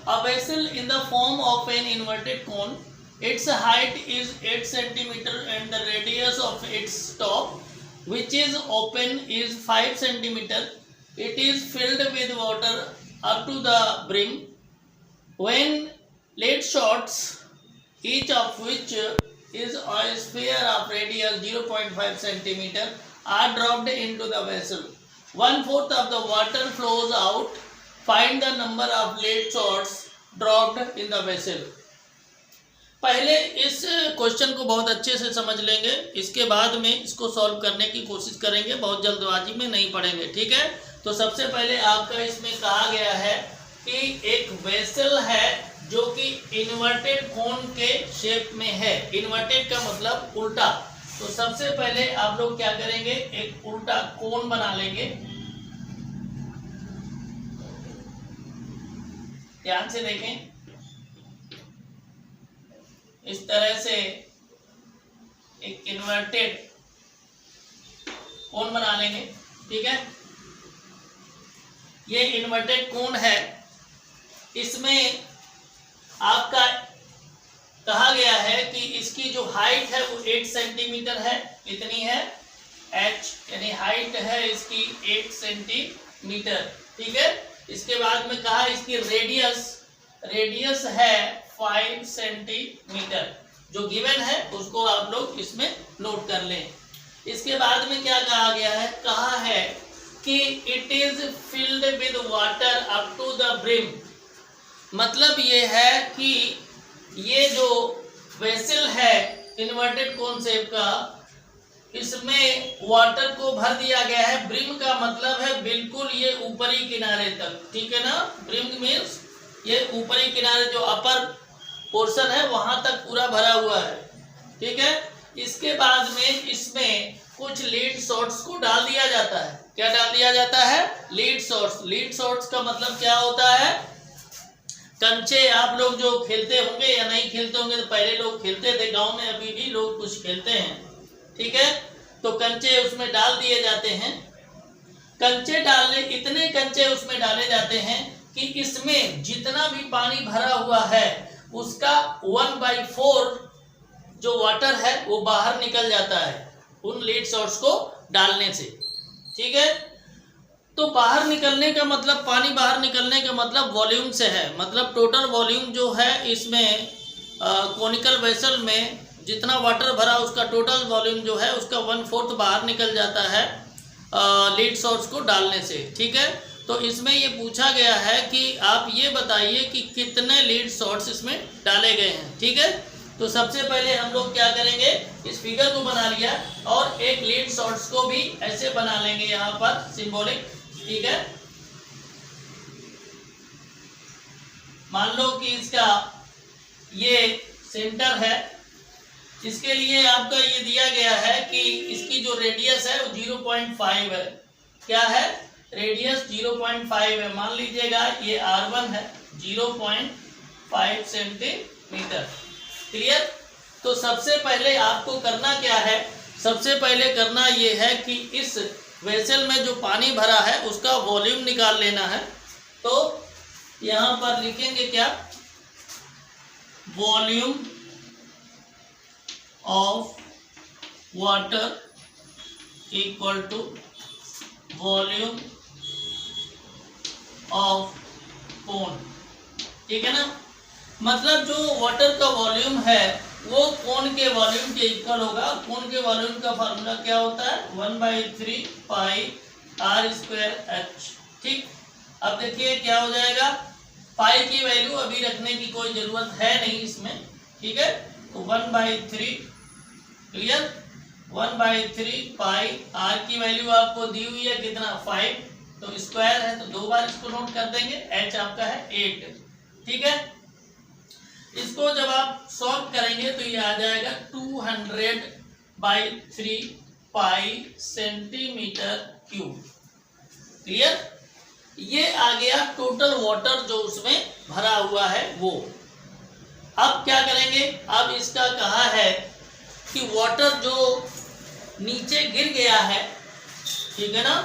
a vessel in the form of an inverted cone, it's height is 8 centimetre and the radius of its top which is open is 5 centimeter. It is filled with water up to the brim when lead shots, each of which is a sphere of radius 0.5 centimeter, are dropped into the vessel. 1/4 of the water flows out. Find the number of lead shots dropped in the vessel. पहले इस क्वेश्चन को बहुत अच्छे से समझ लेंगे, इसके बाद में इसको सॉल्व करने की कोशिश करेंगे, बहुत जल्दबाजी में नहीं पढ़ेंगे, ठीक है। तो सबसे पहले आपका इसमें कहा गया है कि एक वेसल है जो कि इन्वर्टेड कोन के शेप में है। इन्वर्टेड का मतलब उल्टा। तो सबसे पहले आप लोग क्या करेंगे, एक उल्टा कोन बना लेंगे। ध्यान से देखें, इस तरह से एक इन्वर्टेड कोन बना लेंगे, ठीक है। ये इन्वर्टेड कोन है, इसमें आपका कहा गया है कि इसकी जो हाइट है वो 8 सेंटीमीटर है। इतनी है h, यानी हाइट है इसकी 8 सेंटीमीटर, ठीक है। इसके बाद में कहा इसकी रेडियस है 5 सेंटीमीटर, जो गिवन है उसको आप लोग इसमें नोट कर लें। इसके बाद में क्या कहा गया है, कहा है कि it is filled with water up to the brim. मतलब ये है कि ये जो वेसल है इन्वर्टेड कोन शेप का, इसमें वाटर को भर दिया गया है। ब्रिम का मतलब है बिल्कुल ये ऊपरी किनारे तक, ठीक है ना। ब्रिम मीन्स ये ऊपरी किनारे जो अपर पोर्शन है वहां तक पूरा भरा हुआ है, ठीक है। इसके बाद में इसमें कुछ लीड शॉट्स को डाल दिया जाता है। क्या डाल दिया जाता है, लीड शॉट्स। लीड शॉट्स का मतलब क्या होता है, कंचे। आप लोग जो खेलते होंगे या नहीं खेलते होंगे, तो पहले लोग खेलते थे गांव में, अभी भी लोग कुछ खेलते हैं, ठीक है। तो कंचे उसमें डाल दिए जाते हैं। कंचे डालने, इतने कंचे उसमें डाले जाते हैं कि इसमें जितना भी पानी भरा हुआ है उसका 1/4 जो वाटर है वो बाहर निकल जाता है उन लीड शॉट्स को डालने से, ठीक है। तो बाहर निकलने का मतलब, पानी बाहर निकलने का मतलब वॉल्यूम से है। मतलब टोटल वॉल्यूम जो है इसमें कोनिकल वेसल में जितना वाटर भरा उसका टोटल वॉल्यूम जो है उसका 1/4 बाहर निकल जाता है लीड शॉट्स को डालने से, ठीक है। तो इसमें ये पूछा गया है कि आप ये बताइए कि कितने लीड शॉट्स इसमें डाले गए हैं, ठीक है। तो सबसे पहले हम लोग क्या करेंगे, इस फिगर को बना लिया और एक लीड शॉट्स को भी ऐसे बना लेंगे यहाँ पर सिंबॉलिक, ठीक है। मान लो कि इसका ये सेंटर है, इसके लिए आपका ये दिया गया है कि इसकी जो रेडियस है वो 0.5 है। क्या है, रेडियस 0.5 है। मान लीजिएगा ये R1 है, 0.5 सेंटीमीटर। क्लियर। तो सबसे पहले आपको करना क्या है, सबसे पहले करना ये है कि इस वेसल में जो पानी भरा है उसका वॉल्यूम निकाल लेना है। तो यहाँ पर लिखेंगे क्या, volume of water equal to volume of cone, ठीक है ना। मतलब जो वाटर का वॉल्यूम है वो कोन के वॉल्यूम के इक्वल होगा। कोन के वॉल्यूम का फार्मूला क्या होता है, 1/3 पाई r²h, ठीक। अब देखिए क्या हो जाएगा, पाई की वैल्यू अभी रखने की कोई जरूरत है नहीं इसमें, ठीक है। तो 1/3, क्लियर, 1/3 पाई, r की वैल्यू आपको दी हुई है कितना, 5, तो स्क्वायर है तो 2 बार इसको नोट कर देंगे। h आपका है 8, ठीक है। इसको जब आप सॉल्व करेंगे तो ये आ जाएगा 200/3 पाई सेंटीमीटर क्यूब। क्लियर। ये आ गया टोटल वाटर जो उसमें भरा हुआ है वो। अब क्या करेंगे, अब इसका कहा है कि वाटर जो नीचे गिर गया है, ठीक है ना,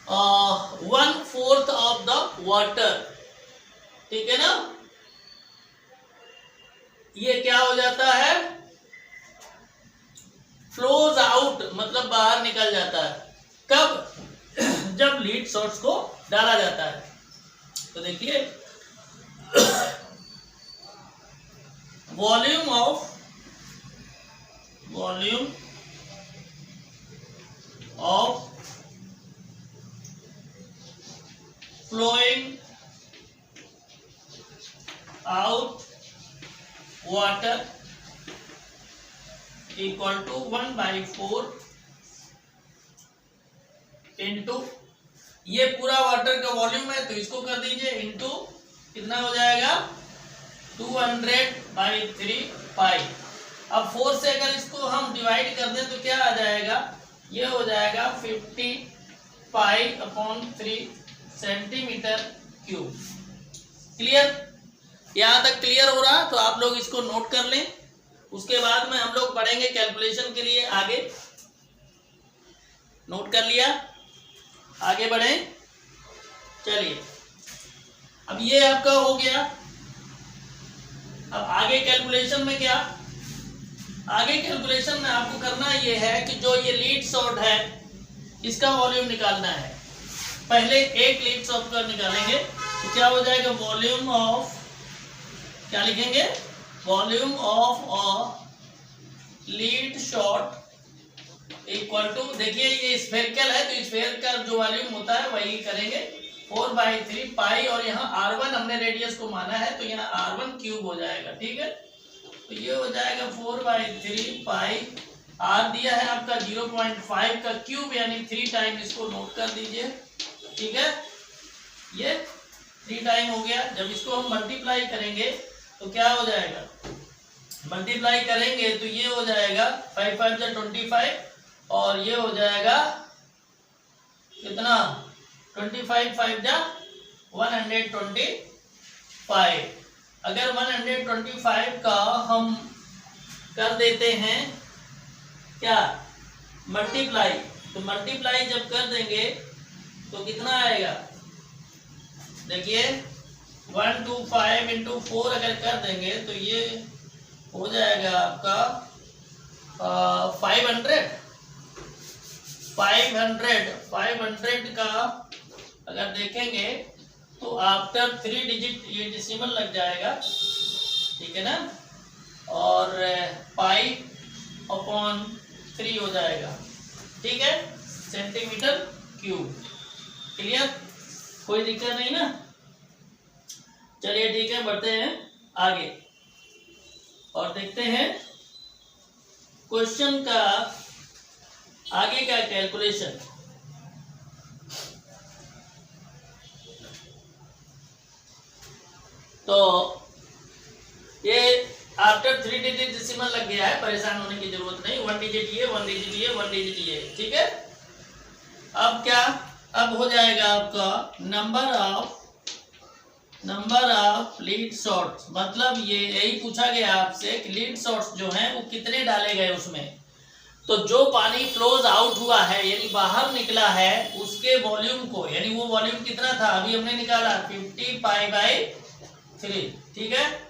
1/4 ऑफ द वाटर, ठीक है ना, ये क्या हो जाता है, फ्लोज आउट, मतलब बाहर निकल जाता है। कब, जब लीड शॉट्स को डाला जाता है। तो देखिए volume of flowing out water equal to 1/4 into, ये पूरा वाटर का वॉल्यूम है तो इसको कर दीजिए इंटू कितना हो जाएगा 200/3 पाई। अब 4 से अगर इसको हम डिवाइड कर दें तो क्या आ जाएगा, ये हो जाएगा 50 पाई/3 सेंटीमीटर क्यूब। क्लियर? यहाँ तक क्लियर हो रहा? तो आप लोग इसको नोट कर लें। उसके बाद में हम लोग पढ़ेंगे कैलकुलेशन के लिए आगे। नोट कर लिया? आगे बढ़े। चलिए अब ये आपका हो गया। अब आगे कैलकुलेशन में क्या, आगे कैलकुलेशन में आपको करना ये है कि जो ये लीड शॉट है इसका वॉल्यूम निकालना है। पहले एक लीड शॉट का निकालेंगे तो क्या हो जाएगा, वॉल्यूम ऑफ, क्या लिखेंगे, volume of a lead shot equal to, देखिए ये स्फेरिकल है तो स्फेयर का जो वॉल्यूम होता है वही करेंगे 4/3 पाई, और यहाँ R1 हमने रेडियस को माना है तो यहाँ R1 क्यूब हो जाएगा। ठीक है, तो ये हो जाएगा 4/3 पाई, R दिया है आपका 0.5 का क्यूब यानी 3 टाइम, इसको नोट कर दीजिए। ठीक है, ये 3 टाइम हो गया। जब इसको हम मल्टीप्लाई करेंगे तो क्या हो जाएगा, मल्टीप्लाई करेंगे तो ये हो जाएगा 5 5 जा 25 और ये हो जाएगा कितना 25 5 जा 125। अगर 125 का हम कर देते हैं क्या मल्टीप्लाई, तो मल्टीप्लाई जब कर देंगे तो कितना आएगा, देखिए 125 इंटू 4 अगर कर देंगे तो ये हो जाएगा आपका 500 का अगर देखेंगे तो आफ्टर 3 डिजिट ये डेसिमल लग जाएगा। ठीक है ना, और पाई/3 हो जाएगा। ठीक है, सेंटीमीटर क्यूब। क्लियर? कोई दिक्कत नहीं ना? चलिए ठीक है, बढ़ते हैं आगे और देखते हैं क्वेश्चन का आगे का कैलकुलेशन। तो ये आफ्टर 3 डिजिट डेसिमल लग गया है, परेशान होने की जरूरत नहीं। 1 डिजिट ये, 1 डिजिट ये, 1 डिजिट ये। ठीक है, अब क्या, अब हो जाएगा आपका नंबर ऑफ लीड शॉट्स, मतलब ये यही पूछा गया आपसे कि लीड शॉट्स जो हैं वो कितने डाले गए उसमें। तो जो पानी फ्लोज आउट हुआ है यानी बाहर निकला है उसके वॉल्यूम को, यानी वो वॉल्यूम कितना था अभी हमने निकाला 50 पाई/3। ठीक है,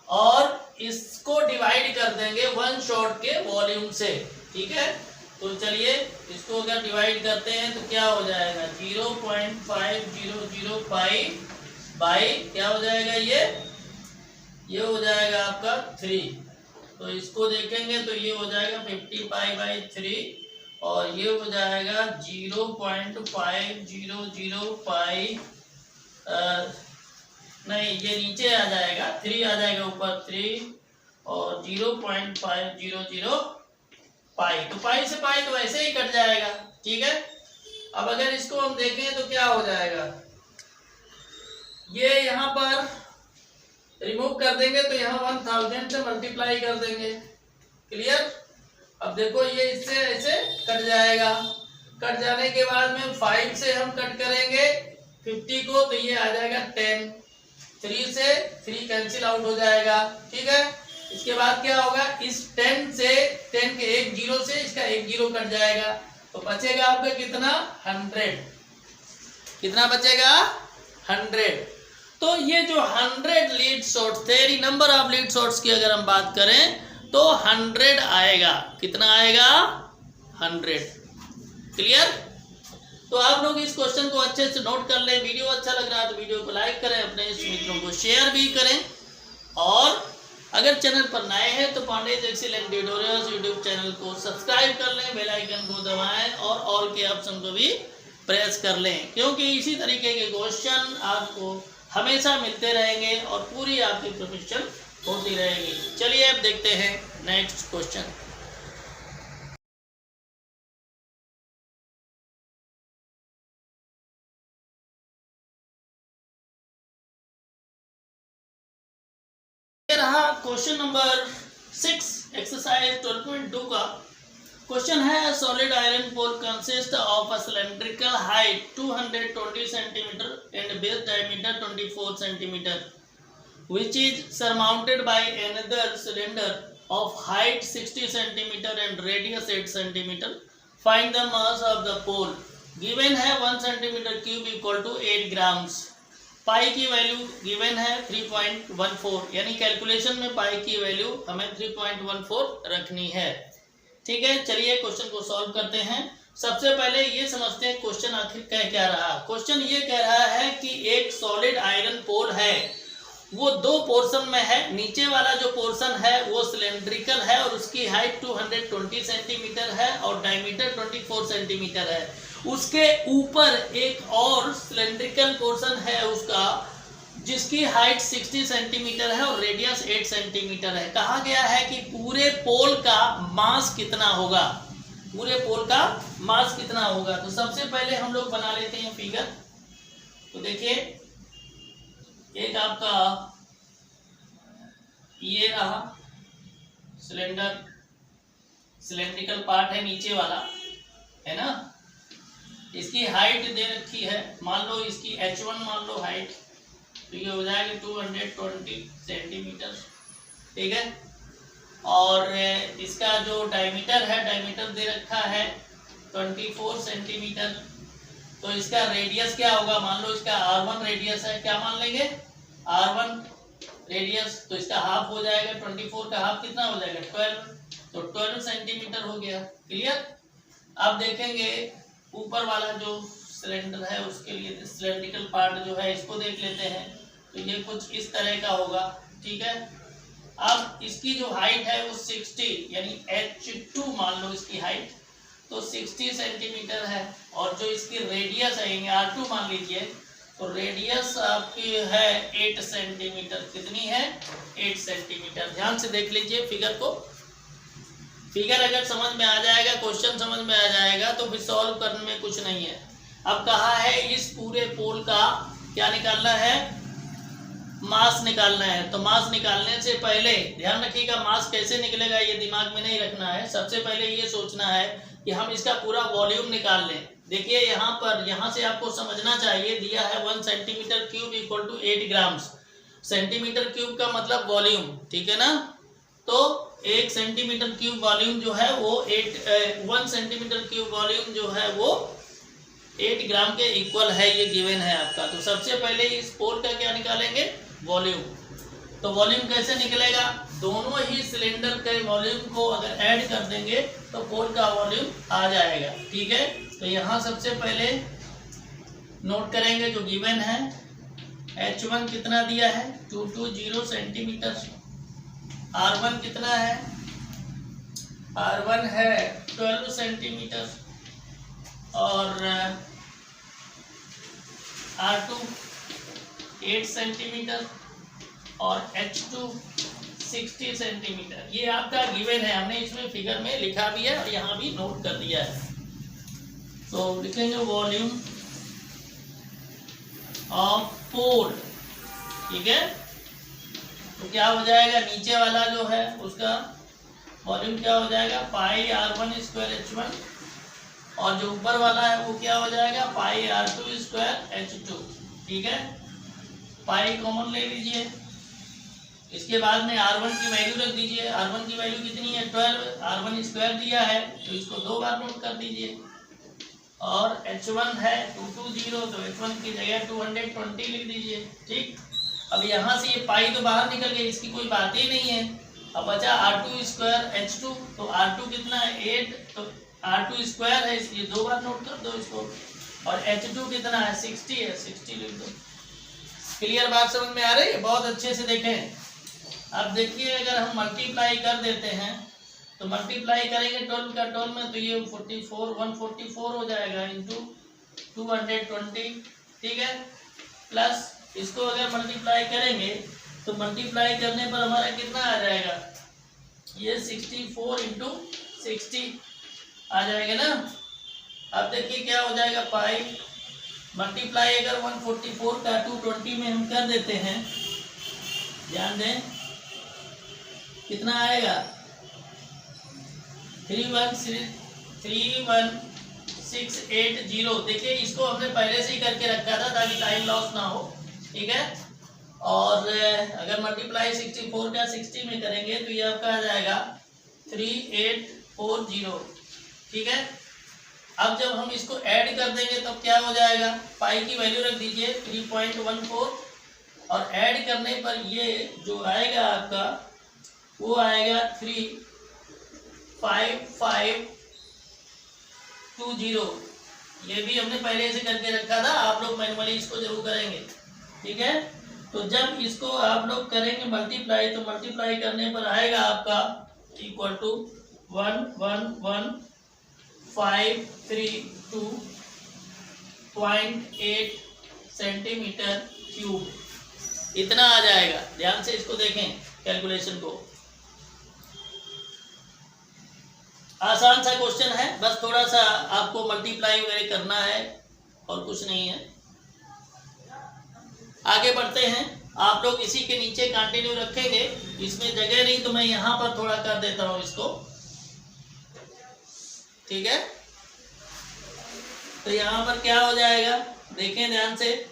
और इसको डिवाइड कर देंगे 1 शॉट के वॉल्यूम से। ठीक है, तो चलिए इसको अगर डिवाइड करते हैं तो क्या हो जाएगा 0.500 पाई बाई क्या हो जाएगा, ये हो जाएगा आपका 3। तो इसको देखेंगे तो ये हो जाएगा 50 पाई/3 और ये हो जाएगा 0.500 पाई, नहीं ये नीचे आ जाएगा 3 आ जाएगा ऊपर 3 और 0.500 पाई। तो पाई से पाई तो वैसे ही कट जाएगा। ठीक है, अब अगर इसको हम देखें तो क्या हो जाएगा, ये यहाँ पर रिमूव कर देंगे तो यहाँ 1000 से मल्टीप्लाई कर देंगे। क्लियर? अब देखो ये इससे ऐसे कट जाएगा, कट जाने के बाद में 5 से हम कट करेंगे 50 को तो ये आ जाएगा 10, 3 से 3 कैंसिल आउट हो जाएगा। ठीक है, इसके बाद क्या होगा, इस 10 से 10 के एक जीरो से इसका एक जीरो कट जाएगा तो बचेगा आपका कितना 100। कितना बचेगा 100। तो ये जो 100 लीड शॉट्स थे, नंबर ऑफ लीड शॉट्स की अगर हम बात करें तो 100 आएगा। कितना आएगा 100। क्लियर? तो आप लोग इस क्वेश्चन को अच्छे से नोट कर लें। वीडियो अच्छा लग रहा है तो वीडियो को लाइक करें, अपने मित्रों को शेयर भी करें, और अगर चैनल पर नए हैं तो Pandey's excellent tutorials YouTube channel को सब्सक्राइब कर लें, बेल आइकन को दबाएं और ऑल के ऑप्शन को भी प्रेस कर लें, क्योंकि इसी तरीके के क्वेश्चन आपको हमेशा मिलते रहेंगे और पूरी आपकी प्रिपरेशन होती रहेगी। चलिए अब देखते हैं नेक्स्ट क्वेश्चन। रहा क्वेश्चन नंबर 6 एक्सरसाइज 12.2 का क्वेश्चन है। Solid iron pole consist of a cylindrical height 220 centimetre and base diameter 24 centimetre which is surmounted by another cylinder of height 60 centimeter and radius 8 centimeter. Find the mass of the pole. Given है 1 centimeter cube equal to 8 grams. पाई की वैल्यू गिवन है 3.14, यानी कैलकुलेशन में पाई की वैल्यू हमें 3.14 रखनी है। ठीक है, चलिए क्वेश्चन को सॉल्व करते हैं। सबसे पहले ये समझते हैं क्वेश्चन आखिर कह क्या रहा। क्वेश्चन ये कह रहा है कि एक सॉलिड आयरन पोल है, वो दो पोर्शन में है। नीचे वाला जो पोर्शन है वो सिलेंड्रिकल है और उसकी हाइट 220 सेंटीमीटर है और डायमीटर 24 सेंटीमीटर है। उसके ऊपर एक और सिलेंड्रिकल पोर्शन है उसका, जिसकी हाइट 60 सेंटीमीटर है और रेडियस 8 सेंटीमीटर है। कहा गया है कि पूरे पोल का मास कितना होगा, पूरे पोल का मास कितना होगा। तो सबसे पहले हम लोग बना लेते हैं फिगर। तो देखिए, एक आपका ये रहा सिलेंडर, सिलेंड्रिकल पार्ट है नीचे वाला, है ना। इसकी हाइट दे रखी है, मान लो इसकी h1 मान लो हाइट, तो ये हो जाएगा 220 सेंटीमीटर। ठीक है, और इसका जो डायमीटर है, डायमीटर दे रखा है 24 सेंटीमीटर। तो इसका रेडियस क्या होगा, मान लो इसका r1 रेडियस है, क्या मान लेंगे r1 रेडियस, तो इसका हाफ हो जाएगा, 24 का हाफ कितना हो जाएगा 12, तो 12 सेंटीमीटर हो गया। क्लियर। अब देखेंगे ऊपर वाला जो सिलेंडर है उसके लिए सिलेंड्रिकल पार्ट जो है इसको देख लेते हैं। तो ये कुछ इस तरह का होगा। ठीक है, अब इसकी जो हाइट है वो 60 यानी h2 मान लो इसकी हाइट, तो 60 सेंटीमीटर है, और जो इसकी रेडियस है r2 मान लीजिए, तो रेडियस आपकी है 8 सेंटीमीटर। कितनी है 8 सेंटीमीटर। ध्यान से देख लीजिए फिगर को। फिगर अगर समझ में आ जाएगा, क्वेश्चन समझ में आ जाएगा, तो फिर सॉल्व करने में कुछ नहीं है। अब कहा है इस पूरे पोल का क्या निकालना है, मास निकालना है। तो मास निकालने से पहले ध्यान रखिएगा, मास कैसे निकलेगा ये दिमाग में नहीं रखना है। सबसे पहले ये सोचना है कि हम इसका पूरा वॉल्यूम निकाल लें। देखिए यहाँ पर, यहाँ से आपको समझना चाहिए, दिया है 1 centimetre cube equal to 8 grams. Centimetre cube का मतलब वॉल्यूम, ठीक है ना। तो 1 सेंटीमीटर क्यूब वॉल्यूम जो है वो 1 सेंटीमीटर क्यूब वॉल्यूम जो है वो 8 ग्राम के इक्वल है, ये गिवन है आपका। तो सबसे पहले इस पोल का क्या निकालेंगे, वॉल्यूम। तो वॉल्यूम कैसे निकलेगा, दोनों ही सिलेंडर के वॉल्यूम को अगर ऐड कर देंगे तो पोल का वॉल्यूम आ जाएगा। ठीक है, तो यहाँ सबसे पहले नोट करेंगे जो गिवन है, h1 कितना दिया है 220 सेंटीमीटर, r1 कितना है, r1 है 12 सेंटीमीटर, और r2 8 सेंटीमीटर, और h2 60 सेंटीमीटर। ये आपका गिवन है, हमने इसमें फिगर में लिखा भी है और यहाँ भी नोट कर दिया है। तो लिखेंगे वॉल्यूम ऑफ पोल। ठीक है, तो क्या हो जाएगा, नीचे वाला जो है उसका वॉल्यूम क्या हो जाएगा, पाई r1 स्क्वायर h1, और जो ऊपर वाला है वो क्या हो जाएगा, पाई r2 स्क्वायर h2। ठीक है, पाई कॉमन ले लीजिए। इसके बाद में r1 की वैल्यू रख दीजिए। r1 की वैल्यू कितनी है 12, r1 स्क्वायर दिया है तो इसको 2 बार नोट कर दीजिए। और h1 है 220, तो h1 की जगह 220 लिख दीजिए। ठीक, अब यहाँ से ये पाई तो बाहर निकल गई, इसकी कोई बात ही नहीं है। अब बचा r2 स्क्वायर h2, तो r2 कितना है 8, तो r2 स्क्वायर है इसलिए 2 बार नोट कर दो इसको। और H2 कितना है 60 है, 60 लिख दो। क्लियर बात समझ में आ रही है? बहुत अच्छे से देखें। अब देखिए अगर हम मल्टीप्लाई कर देते हैं तो मल्टीप्लाई करेंगे 12 का 12 में, तो ये 144 हो जाएगा इंटू 220, ठीक है। प्लस इसको अगर मल्टीप्लाई करेंगे तो मल्टीप्लाई करने पर हमारा कितना आ जाएगा, ये 64 इंटू 60 आ जाएगा ना। अब देखिए क्या हो जाएगा, पाई मल्टीप्लाई अगर 144 का 220 में हम कर देते हैं, ध्यान दें कितना आएगा 31680। देखिए इसको हमने पहले से ही करके रखा था ताकि टाइम लॉस ना हो, ठीक है। और अगर मल्टीप्लाई 64 का 60 में करेंगे तो ये आपका आ जाएगा 3840, ठीक है। अब जब हम इसको ऐड कर देंगे तब क्या हो जाएगा, पाई की वैल्यू रख दीजिए 3.14 और ऐड करने पर ये जो आएगा आपका वो आएगा 35520। ये भी हमने पहले से करके रखा था, आप लोग मैनुअली इसको जरूर करेंगे, ठीक है। तो जब इसको आप लोग करेंगे मल्टीप्लाई तो मल्टीप्लाई करने पर आएगा आपका इक्वल टू 111,532.8 सेंटीमीटर क्यूब, इतना आ जाएगा। ध्यान से इसको देखें कैलकुलेशन को, आसान सा क्वेश्चन है, बस थोड़ा सा आपको मल्टीप्लाई वगैरह करना है और कुछ नहीं है। आगे बढ़ते हैं, आप लोग इसी के नीचे कंटिन्यू रखेंगे, इसमें जगह नहीं तो मैं यहाँ पर थोड़ा कर देता हूँ इसको, ठीक है। तो यहाँ पर क्या हो जाएगा देखें ध्यान से।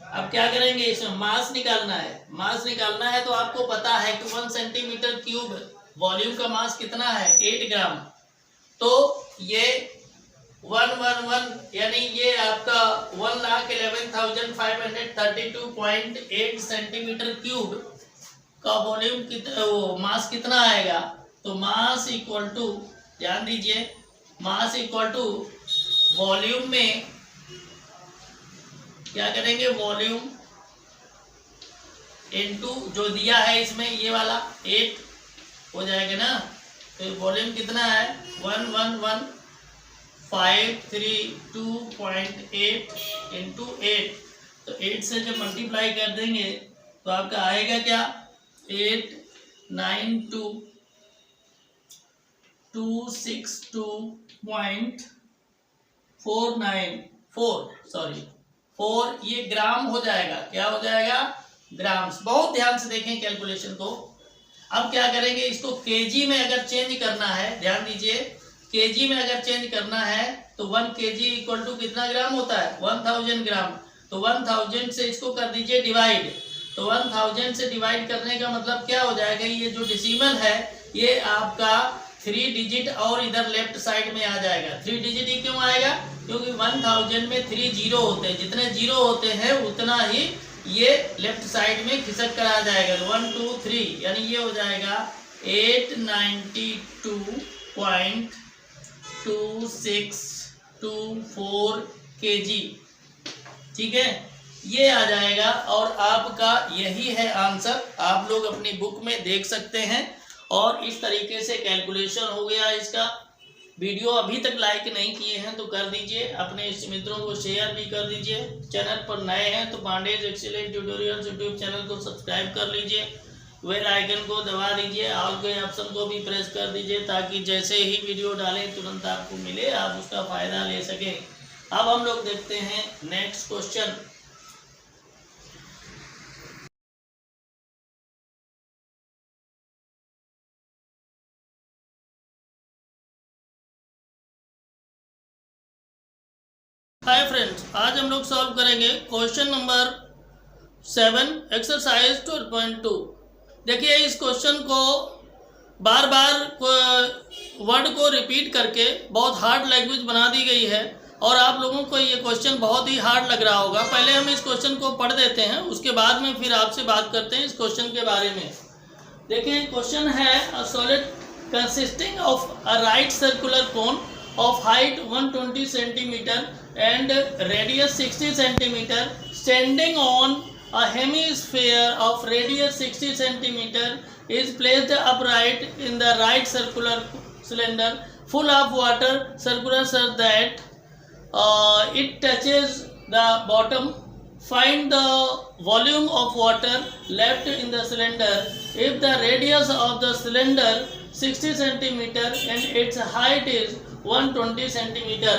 अब क्या करेंगे, इसमें मास निकालना है। मास निकालना है तो आपको पता है कि 1 सेंटीमीटर क्यूब वॉल्यूम का मास कितना है 8 ग्राम। तो ये 111 यानी ये आपका 1,11,532.8 सेंटीमीटर क्यूब का वॉल्यूम मास कितना आएगा। तो मास इक्वल टू, ध्यान दीजिए, मास इक्वल टू वॉल्यूम में क्या करेंगे, वॉल्यूम इनटू जो दिया है इसमें ये वाला 8 हो जाएगा ना। तो वॉल्यूम कितना है 111,532.8 इंटू 8। तो 8 से जब मल्टीप्लाई कर देंगे तो आपका आएगा क्या 4 ये ग्राम हो जाएगा। क्या हो जाएगा, ग्राम्स। बहुत ध्यान से देखें कैलकुलेशन को। अब क्या करेंगे, इसको केजी में अगर चेंज करना है, ध्यान दीजिए, केजी में अगर चेंज करना है तो 1 kg इक्वल टू कितना ग्राम होता है 1000 ग्राम। तो 1000 से इसको कर दीजिए डिवाइड। तो 1000 से डिवाइड करने का मतलब क्या हो जाएगा, ये जो डेसिमल है ये आपका 3 डिजिट और इधर लेफ्ट साइड में आ जाएगा। 3 डिजिट ही क्यों आएगा, क्योंकि 1000 में 3 जीरो होते हैं, जितने जीरो होते हैं उतना ही ये लेफ्ट साइड में खिसक कर आ जाएगा। 1 2 3 यानी ये हो जाएगा 892.2624 kg, ठीक है, ये आ जाएगा। और आपका यही है आंसर, आप लोग अपनी बुक में देख सकते हैं। और इस तरीके से कैलकुलेशन हो गया इसका। वीडियो अभी तक लाइक नहीं किए हैं तो कर दीजिए, अपने मित्रों को शेयर भी कर दीजिए। चैनल पर नए हैं तो Pandey's excellent tutorials YouTube channel को सब्सक्राइब कर लीजिए, बेल आइकन को दबा दीजिए, ऑल के ऑप्शन को भी प्रेस कर दीजिए ताकि जैसे ही वीडियो डालें तुरंत आपको मिले, आप उसका फ़ायदा ले सकें। अब हम लोग देखते हैं नेक्स्ट क्वेश्चन। हाय फ्रेंड्स, आज हम लोग सॉल्व करेंगे क्वेश्चन नंबर 7 एक्सरसाइज 12.2। देखिए इस क्वेश्चन को बार बार वर्ड को रिपीट करके बहुत हार्ड लैंग्वेज बना दी गई है और आप लोगों को ये क्वेश्चन बहुत ही हार्ड लग रहा होगा। पहले हम इस क्वेश्चन को पढ़ देते हैं, उसके बाद में फिर आपसे बात करते हैं इस क्वेश्चन के बारे में। देखिए क्वेश्चन है, a solid consisting of a right circular cone of height 120 centimeter and radius 60 centimeter standing on a hemisphere of radius 60 centimeter is placed upright in the right circular cylinder full of water circular such that it touches the bottom. Find the volume of water left in the cylinder if the radius of the cylinder 60 centimeter and its height is 120 centimeter.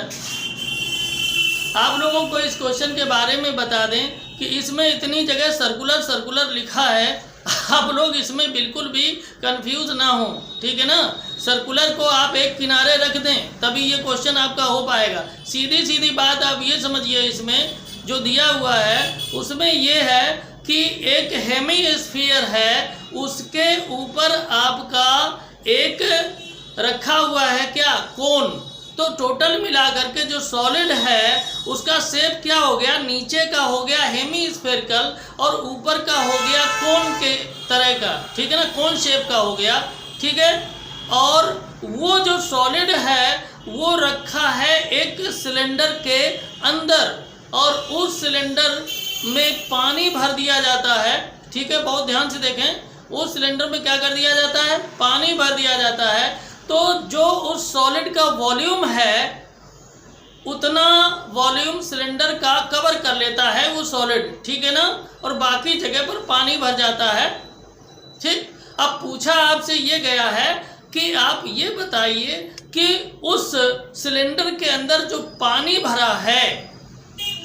आप लोगों को इस क्वेश्चन के बारे में बता दें कि इसमें इतनी जगह सर्कुलर सर्कुलर लिखा है, आप लोग इसमें बिल्कुल भी कंफ्यूज ना हो, ठीक है ना। सर्कुलर को आप एक किनारे रख दें तभी ये क्वेश्चन आपका हो पाएगा। सीधी सीधी बात आप ये समझिए, इसमें जो दिया हुआ है उसमें ये है कि एक हेमिस्फीयर है, उसके ऊपर आपका एक रखा हुआ है क्या, कोन। तो टोटल मिला करके जो सॉलिड है उसका शेप क्या हो गया, नीचे का हो गया हेमिस्फेरिकल और ऊपर का हो गया कोन के तरह का, ठीक है ना, कोन शेप का हो गया, ठीक है। और वो जो सॉलिड है वो रखा है एक सिलेंडर के अंदर और उस सिलेंडर में पानी भर दिया जाता है, ठीक है। बहुत ध्यान से देखें, उस सिलेंडर में क्या कर दिया जाता है, पानी भर दिया जाता है। तो जो उस सॉलिड का वॉल्यूम है उतना वॉल्यूम सिलेंडर का कवर कर लेता है वो सॉलिड, ठीक है ना, और बाकी जगह पर पानी भर जाता है, ठीक। अब पूछा आपसे ये गया है कि आप ये बताइए कि उस सिलेंडर के अंदर जो पानी भरा है,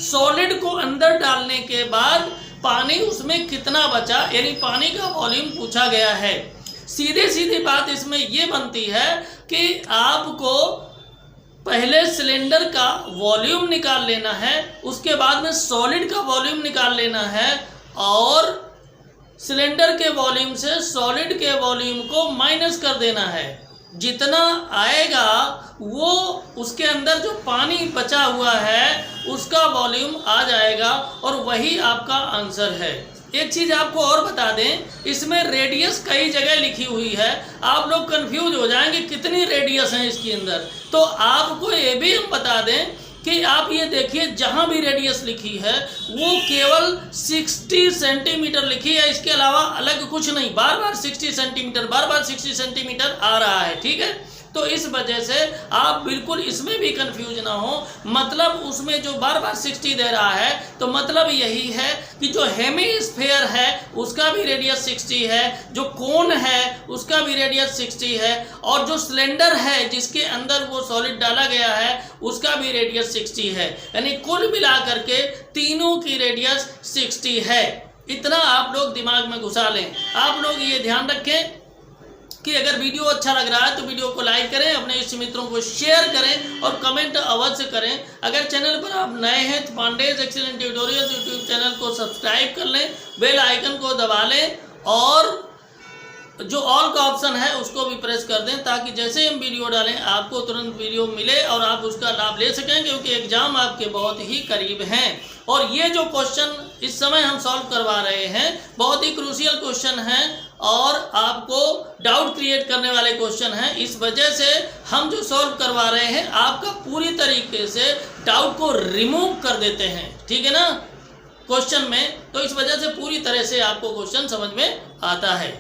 सॉलिड को अंदर डालने के बाद पानी उसमें कितना बचा, यानी पानी का वॉल्यूम पूछा गया है। सीधी सीधी बात इसमें ये बनती है कि आपको पहले सिलेंडर का वॉल्यूम निकाल लेना है, उसके बाद में सॉलिड का वॉल्यूम निकाल लेना है और सिलेंडर के वॉल्यूम से सॉलिड के वॉल्यूम को माइनस कर देना है। जितना आएगा वो उसके अंदर जो पानी बचा हुआ है उसका वॉल्यूम आ जाएगा और वही आपका आंसर है। एक चीज़ आपको और बता दें, इसमें रेडियस कई जगह लिखी हुई है, आप लोग कंफ्यूज हो जाएंगे कितनी रेडियस है इसके अंदर। तो आपको ये भी हम बता दें कि आप ये देखिए जहाँ भी रेडियस लिखी है वो केवल 60 सेंटीमीटर लिखी है, इसके अलावा अलग कुछ नहीं। बार बार 60 सेंटीमीटर, बार बार 60 सेंटीमीटर आ रहा है, ठीक है। तो इस वजह से आप बिल्कुल इसमें भी कंफ्यूज ना हो। मतलब उसमें जो बार बार 60 दे रहा है तो मतलब यही है कि जो हेमिस्फीयर है उसका भी रेडियस 60 है, जो कोन है उसका भी रेडियस 60 है और जो सिलेंडर है जिसके अंदर वो सॉलिड डाला गया है उसका भी रेडियस 60 है। यानी कुल मिला करके तीनों की रेडियस 60 है। इतना आप लोग दिमाग में घुसा लें। आप लोग ये ध्यान रखें कि अगर वीडियो अच्छा लग रहा है तो वीडियो को लाइक करें, अपने इष्ट मित्रों को शेयर करें और कमेंट अवश्य करें। अगर चैनल पर आप नए हैं तो Pandey's excellent tutorials YouTube channel को सब्सक्राइब कर लें, बेल आइकन को दबा लें और जो ऑल का ऑप्शन है उसको भी प्रेस कर दें ताकि जैसे हम वीडियो डालें आपको तुरंत वीडियो मिले और आप उसका लाभ ले सकें, क्योंकि एग्जाम आपके बहुत ही करीब हैं। और ये जो क्वेश्चन इस समय हम सॉल्व करवा रहे हैं बहुत ही क्रूशियल क्वेश्चन हैं और आपको डाउट क्रिएट करने वाले क्वेश्चन हैं। इस वजह से हम जो सॉल्व करवा रहे हैं आपका पूरी तरीके से डाउट को रिमूव कर देते हैं, ठीक है ना, क्वेश्चन में। तो इस वजह से पूरी तरह से आपको क्वेश्चन समझ में आता है।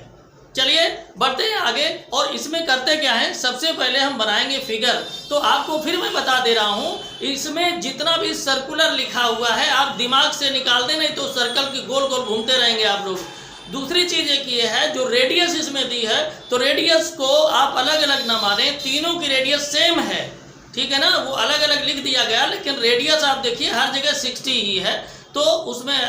चलिए बढ़ते हैं आगे और इसमें करते क्या है, सबसे पहले हम बनाएंगे फिगर। तो आपको फिर मैं बता दे रहा हूँ, इसमें जितना भी सर्कुलर लिखा हुआ है आप दिमाग से निकाल दें, नहीं तो सर्कल की गोल गोल घूमते रहेंगे आप लोग। दूसरी चीज़ एक ये है, जो रेडियस इसमें दी है तो रेडियस को आप अलग अलग ना मानें, तीनों की रेडियस सेम है, ठीक है ना। वो अलग अलग लिख दिया गया लेकिन रेडियस आप देखिए हर जगह 60 ही है, तो उसमें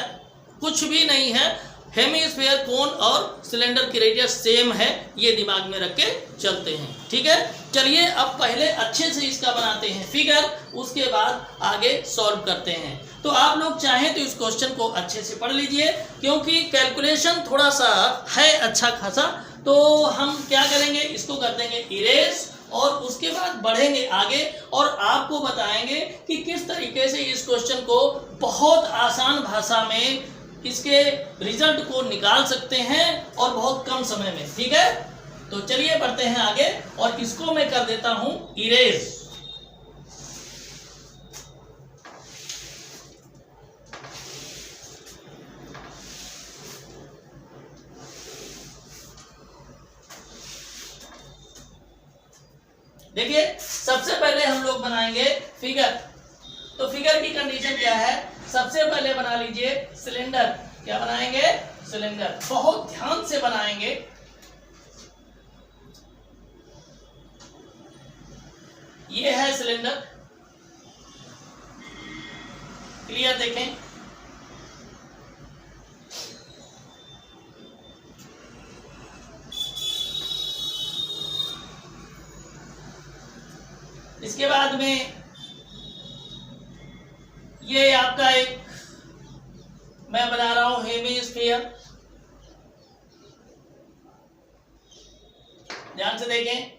कुछ भी नहीं है। हेमिस्फीयर, कोन और सिलेंडर की रेडियस सेम है, ये दिमाग में रख के चलते हैं, ठीक है। चलिए अब पहले अच्छे से इसका बनाते हैं फिगर, उसके बाद आगे सॉल्व करते हैं। तो आप लोग चाहें तो इस क्वेश्चन को अच्छे से पढ़ लीजिए, क्योंकि कैलकुलेशन थोड़ा सा है अच्छा खासा। तो हम क्या करेंगे, इसको कर देंगे इरेज और उसके बाद बढ़ेंगे आगे और आपको बताएंगे कि किस तरीके से इस क्वेश्चन को बहुत आसान भाषा में इसके रिजल्ट को निकाल सकते हैं और बहुत कम समय में, ठीक है। तो चलिए बढ़ते हैं आगे और इसको मैं कर देता हूं इरेज। देखिए सबसे पहले हम लोग बनाएंगे फिगर। तो फिगर की कंडीशन क्या है, सबसे पहले बना लीजिए सिलेंडर। क्या बनाएंगे, सिलेंडर। बहुत ध्यान से बनाएंगे। ये है सिलेंडर, क्लियर देखें। इसके बाद में ये आपका एक मैं बना रहा हूं हेमिस्फीयर। ध्यान से देखें।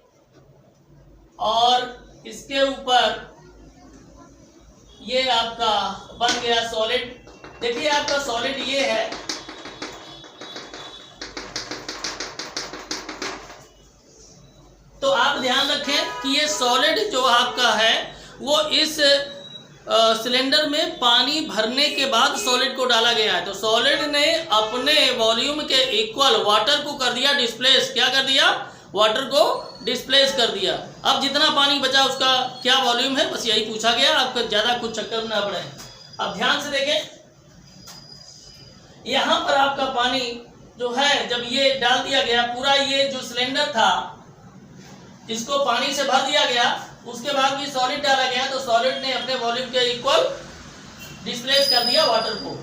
और इसके ऊपर ये आपका बन गया सॉलिड। देखिए आपका सॉलिड ये है, तो आप ध्यान रखें कि ये सॉलिड जो आपका है वो इस सिलेंडर में पानी भरने के बाद सॉलिड को डाला गया है। तो सॉलिड ने अपने वॉल्यूम के इक्वल वाटर को कर दिया डिस्प्लेस। क्या कर दिया, वाटर को डिस्प्लेस कर दिया। अब जितना पानी बचा उसका क्या वॉल्यूम है, बस यही पूछा गया, आपको ज्यादा कुछ चक्कर ना पड़े। अब ध्यान से देखें, यहां पर आपका पानी जो है जब ये डाल दिया गया, पूरा ये जो सिलेंडर था इसको पानी से भर दिया गया, उसके बाद भी सॉलिड डाला गया, तो सॉलिड ने अपने वॉल्यूम के इक्वल डिस्प्लेस कर दिया वाटर को।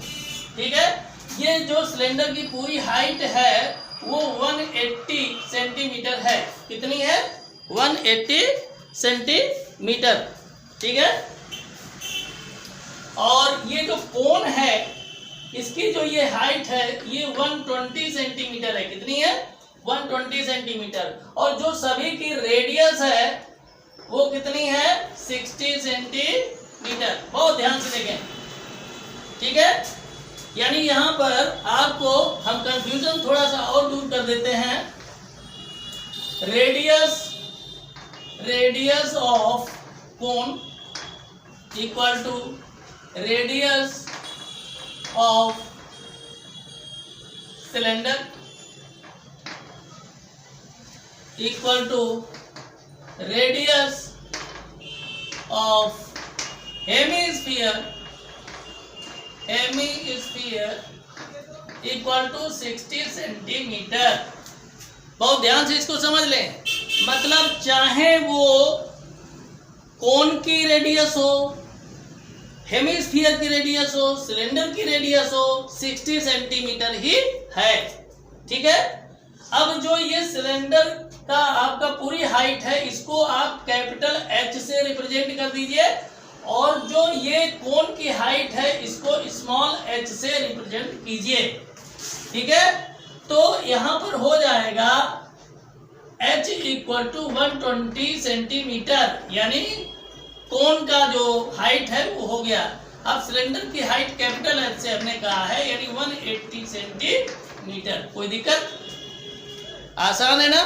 ठीक है। ये जो सिलेंडर की पूरी हाइट है वो 180 सेंटीमीटर है। कितनी है, 180 सेंटीमीटर। ठीक है। और ये जो कोन है इसकी जो ये हाइट है ये 120 सेंटीमीटर है। कितनी है, 120 सेंटीमीटर। और जो सभी की रेडियस है वो कितनी है, 60 सेंटीमीटर। बहुत ध्यान से देखें। ठीक है। यानी यहां पर आपको हम कंफ्यूजन थोड़ा सा और दूर कर देते हैं। Radius of cone equal to radius of cylinder equal to radius of hemisphere equal to 60 centimetre. बहुत ध्यान से इसको समझ लें। मतलब चाहे वो कोन की रेडियस हो, हेमिस्फीयर की रेडियस हो, सिलेंडर की रेडियस हो, 60 सेंटीमीटर ही है। ठीक है। अब जो ये सिलेंडर का आपका पूरी हाइट है इसको आप कैपिटल H से रिप्रेजेंट कर दीजिए, और जो ये कोन की हाइट है इसको स्मॉल h से रिप्रेजेंट कीजिए। ठीक है। तो यहां पर हो जाएगा h इक्वल टू 120 सेंटीमीटर, यानी कोन का जो हाइट है वो हो गया। अब सिलेंडर की हाइट कैपिटल H से हमने कहा है, यानी 180 सेंटीमीटर। कोई दिक्कत, आसान है ना।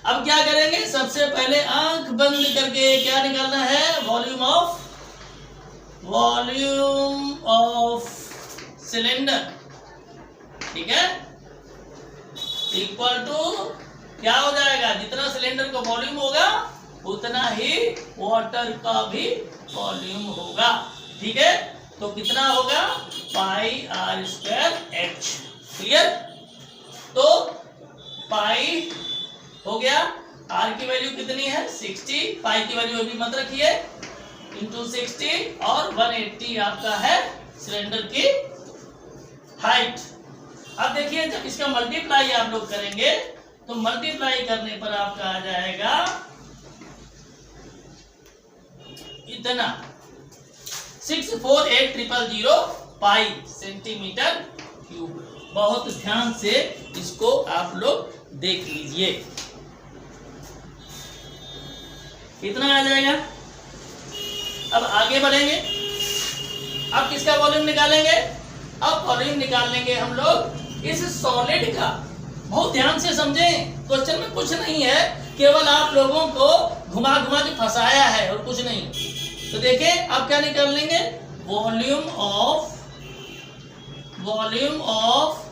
अब क्या करेंगे, सबसे पहले आंख बंद करके क्या निकालना है, वॉल्यूम ऑफ सिलेंडर। ठीक है। इक्वल टू क्या हो जाएगा, जितना सिलेंडर का वॉल्यूम होगा उतना ही वाटर का भी वॉल्यूम होगा। ठीक है। तो कितना होगा, पाई आर स्क्वायर एच। क्लियर। तो पाई हो गया, आर की वैल्यू कितनी है 60, पाई की वैल्यू अभी मत रखिए, इंटू 60, और 180 आपका है सिलेंडर की हाइट। अब देखिए जब इसका मल्टीप्लाई आप लोग करेंगे तो मल्टीप्लाई करने पर आपका आ जाएगा इतना 648,000 पाई सेंटीमीटर क्यूब। बहुत ध्यान से इसको आप लोग देख लीजिए, कितना आ जाएगा। अब आगे बढ़ेंगे। अब किसका वॉल्यूम निकालेंगे, अब वॉल्यूम निकाल लेंगे हम लोग इस सॉलिड का। बहुत ध्यान से समझें, क्वेश्चन में कुछ नहीं है, केवल आप लोगों को घुमा घुमा के फंसाया है और कुछ नहीं। तो देखिए आप क्या निकाल लेंगे, वॉल्यूम ऑफ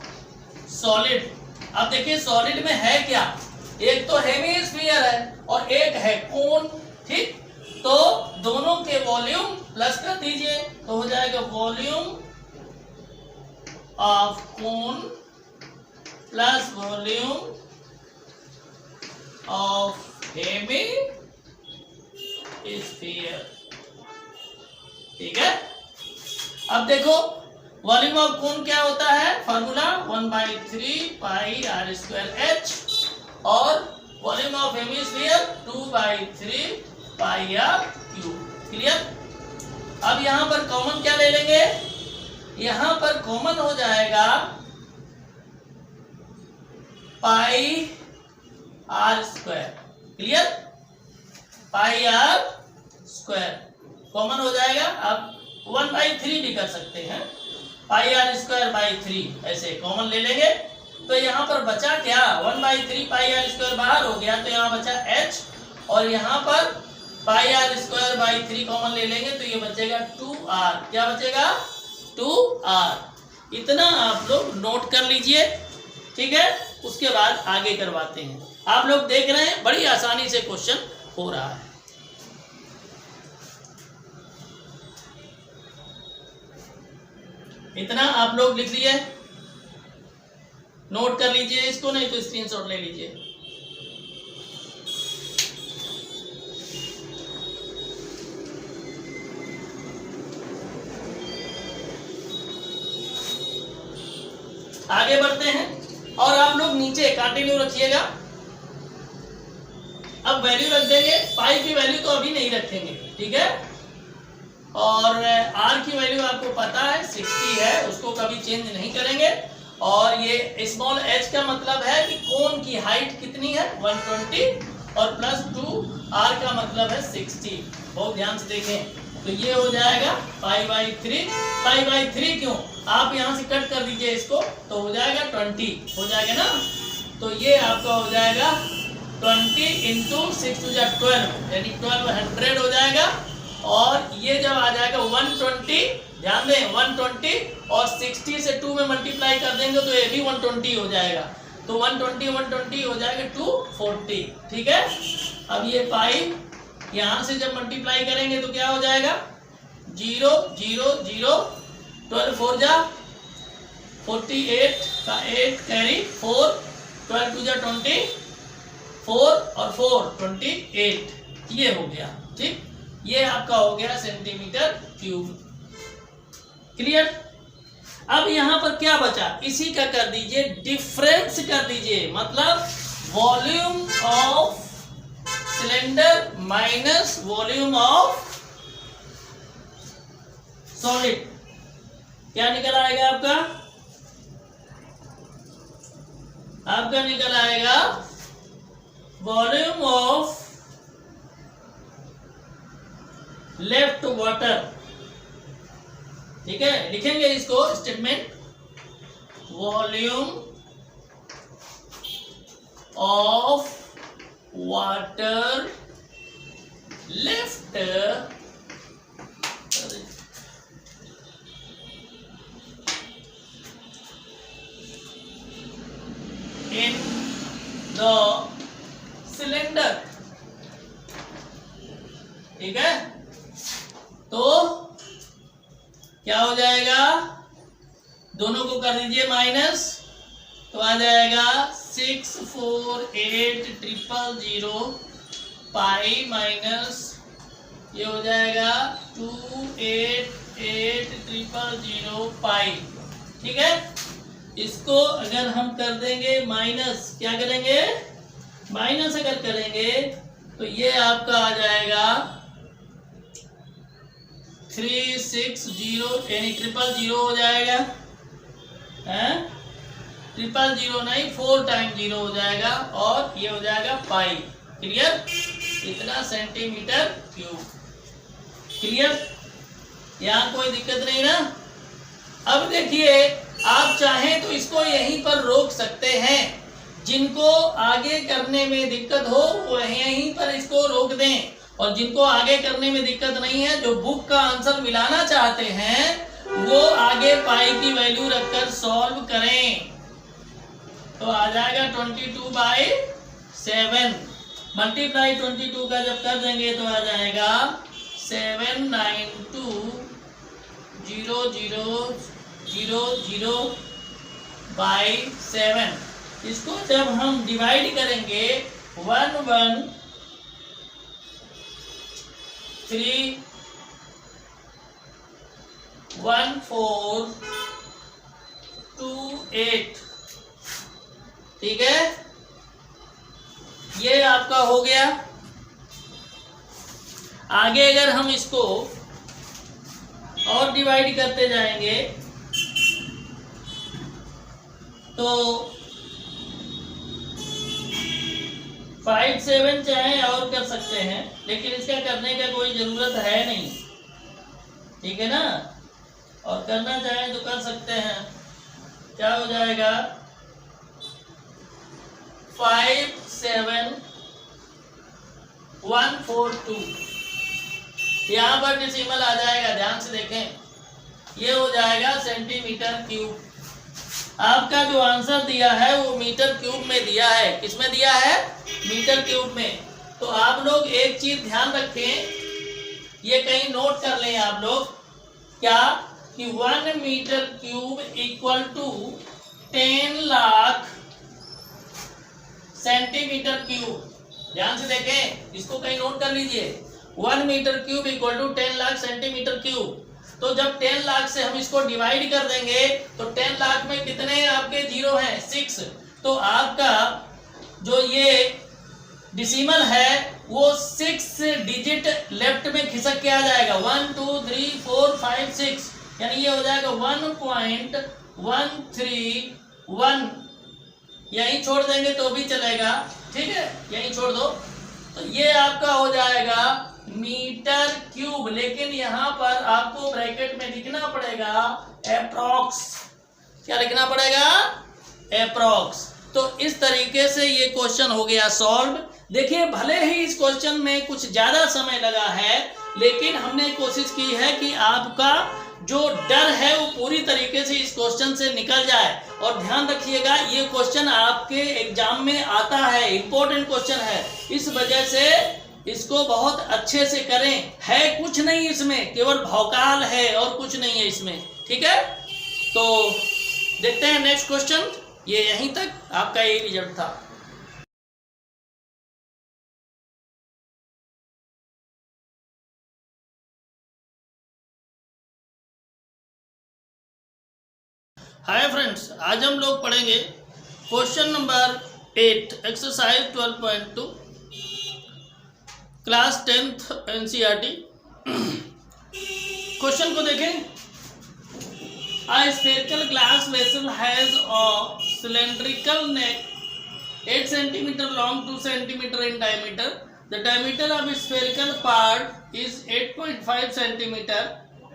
सॉलिड। अब देखिए सॉलिड में है क्या, एक तो हेमिस्फीयर है और एक है कोन, ठीक। तो दोनों के वॉल्यूम प्लस कर दीजिए तो हो जाएगा volume of cone plus volume of hemisphere, ठीक है। अब देखो वॉल्यूम ऑफ कोन क्या होता है, formula 1/3 pi r square h, और volume of hemisphere 2/3 pi r cube. Clear. अब यहां पर कॉमन क्या ले लेंगे, यहां पर कॉमन हो जाएगा pi r square. Clear, pi r square common हो जाएगा। आप 1/3 भी कर सकते हैं, पाई आर स्क्वायर बाई 3 ऐसे कॉमन ले लेंगे। तो यहाँ पर बचा क्या, 1/3 पाई आर स्क्वायर बाहर हो गया, तो यहाँ बचा h, और यहाँ पर पाई आर स्क्वायर बाई 3 कॉमन ले लेंगे तो ये बचेगा 2r। क्या बचेगा, 2r। इतना आप लोग नोट कर लीजिए, ठीक है। उसके बाद आगे करवाते हैं। आप लोग देख रहे हैं बड़ी आसानी से क्वेश्चन हो रहा है। इतना आप लोग लिख लिए, नोट कर लीजिए इसको, नहीं तो स्क्रीनशॉट ले लीजिए। आगे बढ़ते हैं और आप लोग नीचे कंटिन्यू रखिएगा। अब वैल्यू रख देंगे, पाई की वैल्यू तो अभी नहीं रखेंगे, ठीक है। और आर की वैल्यू आपको पता है 60 है, उसको कभी चेंज नहीं करेंगे। और ये स्मॉल h का मतलब है कि कोन की हाइट कितनी है 120 और प्लस 2 r का मतलब है 60। बहुत ध्यान से देखें। तो ये हो जाएगा पाई/3। पाई/3 क्यों, आप यहाँ से कट कर दीजिए इसको तो हो जाएगा 20 हो जाएगा ना। तो ये आपका हो जाएगा 20 इंटू 6 to 12 यानी 1200 हो जाएगा। और ये जब आ जाएगा 120, ध्यान दें 120 और 60 से 2 में मल्टीप्लाई कर देंगे तो ये भी 120 हो जाएगा। तो 120 हो जाएगा 240, ठीक है। अब ये पाई यहाँ से जब मल्टीप्लाई करेंगे तो क्या हो जाएगा 0 0 0, 12 4 जा 48 का 8 कैरी 4, 12 2 जा 20, 4 और 4 28, ये हो गया, ठीक। ये आपका हो गया सेंटीमीटर क्यूब। क्लियर। अब यहां पर क्या बचा, इसी का कर दीजिए डिफरेंस कर दीजिए, मतलब volume of cylinder minus volume of solid. क्या निकल आएगा आपका, आपका निकल आएगा वॉल्यूम ऑफ लेफ्ट वाटर, ठीक है। लिखेंगे इसको statement, volume of water left in the cylinder, ठीक है। तो क्या हो जाएगा, दोनों को कर दीजिए माइनस, तो आ जाएगा 648,000 पाई माइनस ये हो जाएगा 288,000 पाई, ठीक है। इसको अगर हम कर देंगे माइनस, क्या करेंगे माइनस अगर करेंगे तो ये आपका आ जाएगा 360 यानी 000 हो जाएगा, है 000 नहीं 4 टाइम 0 हो जाएगा और ये हो जाएगा पाई। क्लियर, इतना सेंटीमीटर क्यूब। क्लियर, यहाँ कोई दिक्कत नहीं ना। अब देखिए आप चाहें तो इसको यहीं पर रोक सकते हैं, जिनको आगे करने में दिक्कत हो वो यहीं पर इसको रोक दें, और जिनको आगे करने में दिक्कत नहीं है, जो बुक का आंसर मिलाना चाहते हैं, वो आगे पाई की वैल्यू रखकर सॉल्व करें। तो आ जाएगा 22/7 मल्टीप्लाई 22 का जब कर देंगे तो आ जाएगा 792,000/7। इसको जब हम डिवाइड करेंगे 1131428, ठीक है, ये आपका हो गया। आगे अगर हम इसको और डिवाइड करते जाएंगे तो 5 7 चाहे और कर सकते हैं, लेकिन इसका करने का कोई जरूरत है नहीं, ठीक है ना, और करना चाहे तो कर सकते हैं। क्या हो जाएगा 57142, यहाँ पर डेसिमल आ जाएगा, ध्यान से देखें, ये हो जाएगा सेंटीमीटर क्यूब। आपका जो आंसर दिया है वो मीटर क्यूब में दिया है। किसमें दिया है? मीटर क्यूब में। तो आप लोग एक चीज ध्यान रखें, ये कहीं नोट कर लें आप लोग, क्या कि 1 metre cube equal to 10 lakh centimetre cube. ध्यान से देखें, इसको कहीं नोट कर लीजिए। 1 metre cube equal to 10 lakh centimetre cube. तो जब 10 लाख से हम इसको डिवाइड कर देंगे तो 10 लाख में कितने आपके जीरो हैं? 6। तो आपका जो ये डिसिमल है वो 6 डिजिट लेफ्ट में खिसक के आ जाएगा। 1 2 3 4 5 6, यानी ये हो जाएगा 1.131। यहीं छोड़ देंगे तो भी चलेगा, ठीक है, यहीं छोड़ दो। तो ये आपका हो जाएगा मीटर क्यूब, लेकिन यहाँ पर आपको ब्रैकेट में लिखना पड़ेगा एप्रॉक्स। क्या लिखना पड़ेगा? एप्रॉक्स। तो इस तरीके से ये क्वेश्चन हो गया सॉल्व। देखिए, भले ही इस क्वेश्चन में कुछ ज्यादा समय लगा है, लेकिन हमने कोशिश की है कि आपका जो डर है वो पूरी तरीके से इस क्वेश्चन से निकल जाए। और ध्यान रखिएगा, ये क्वेश्चन आपके एग्जाम में आता है, इंपॉर्टेंट क्वेश्चन है, इस वजह से इसको बहुत अच्छे से करें। है कुछ नहीं इसमें, केवल भौकाल है और कुछ नहीं है इसमें, ठीक है। तो देखते हैं नेक्स्ट क्वेश्चन। ये यहीं तक आपका यही रिजल्ट था। हाय फ्रेंड्स, आज हम लोग पढ़ेंगे question number 8 exercise 12.2 class 10th NCERT. Question को देखें। A spherical glass vessel has a cylindrical neck 8 cm long, 2 cm in diameter. The diameter of a spherical part is 8.5 cm.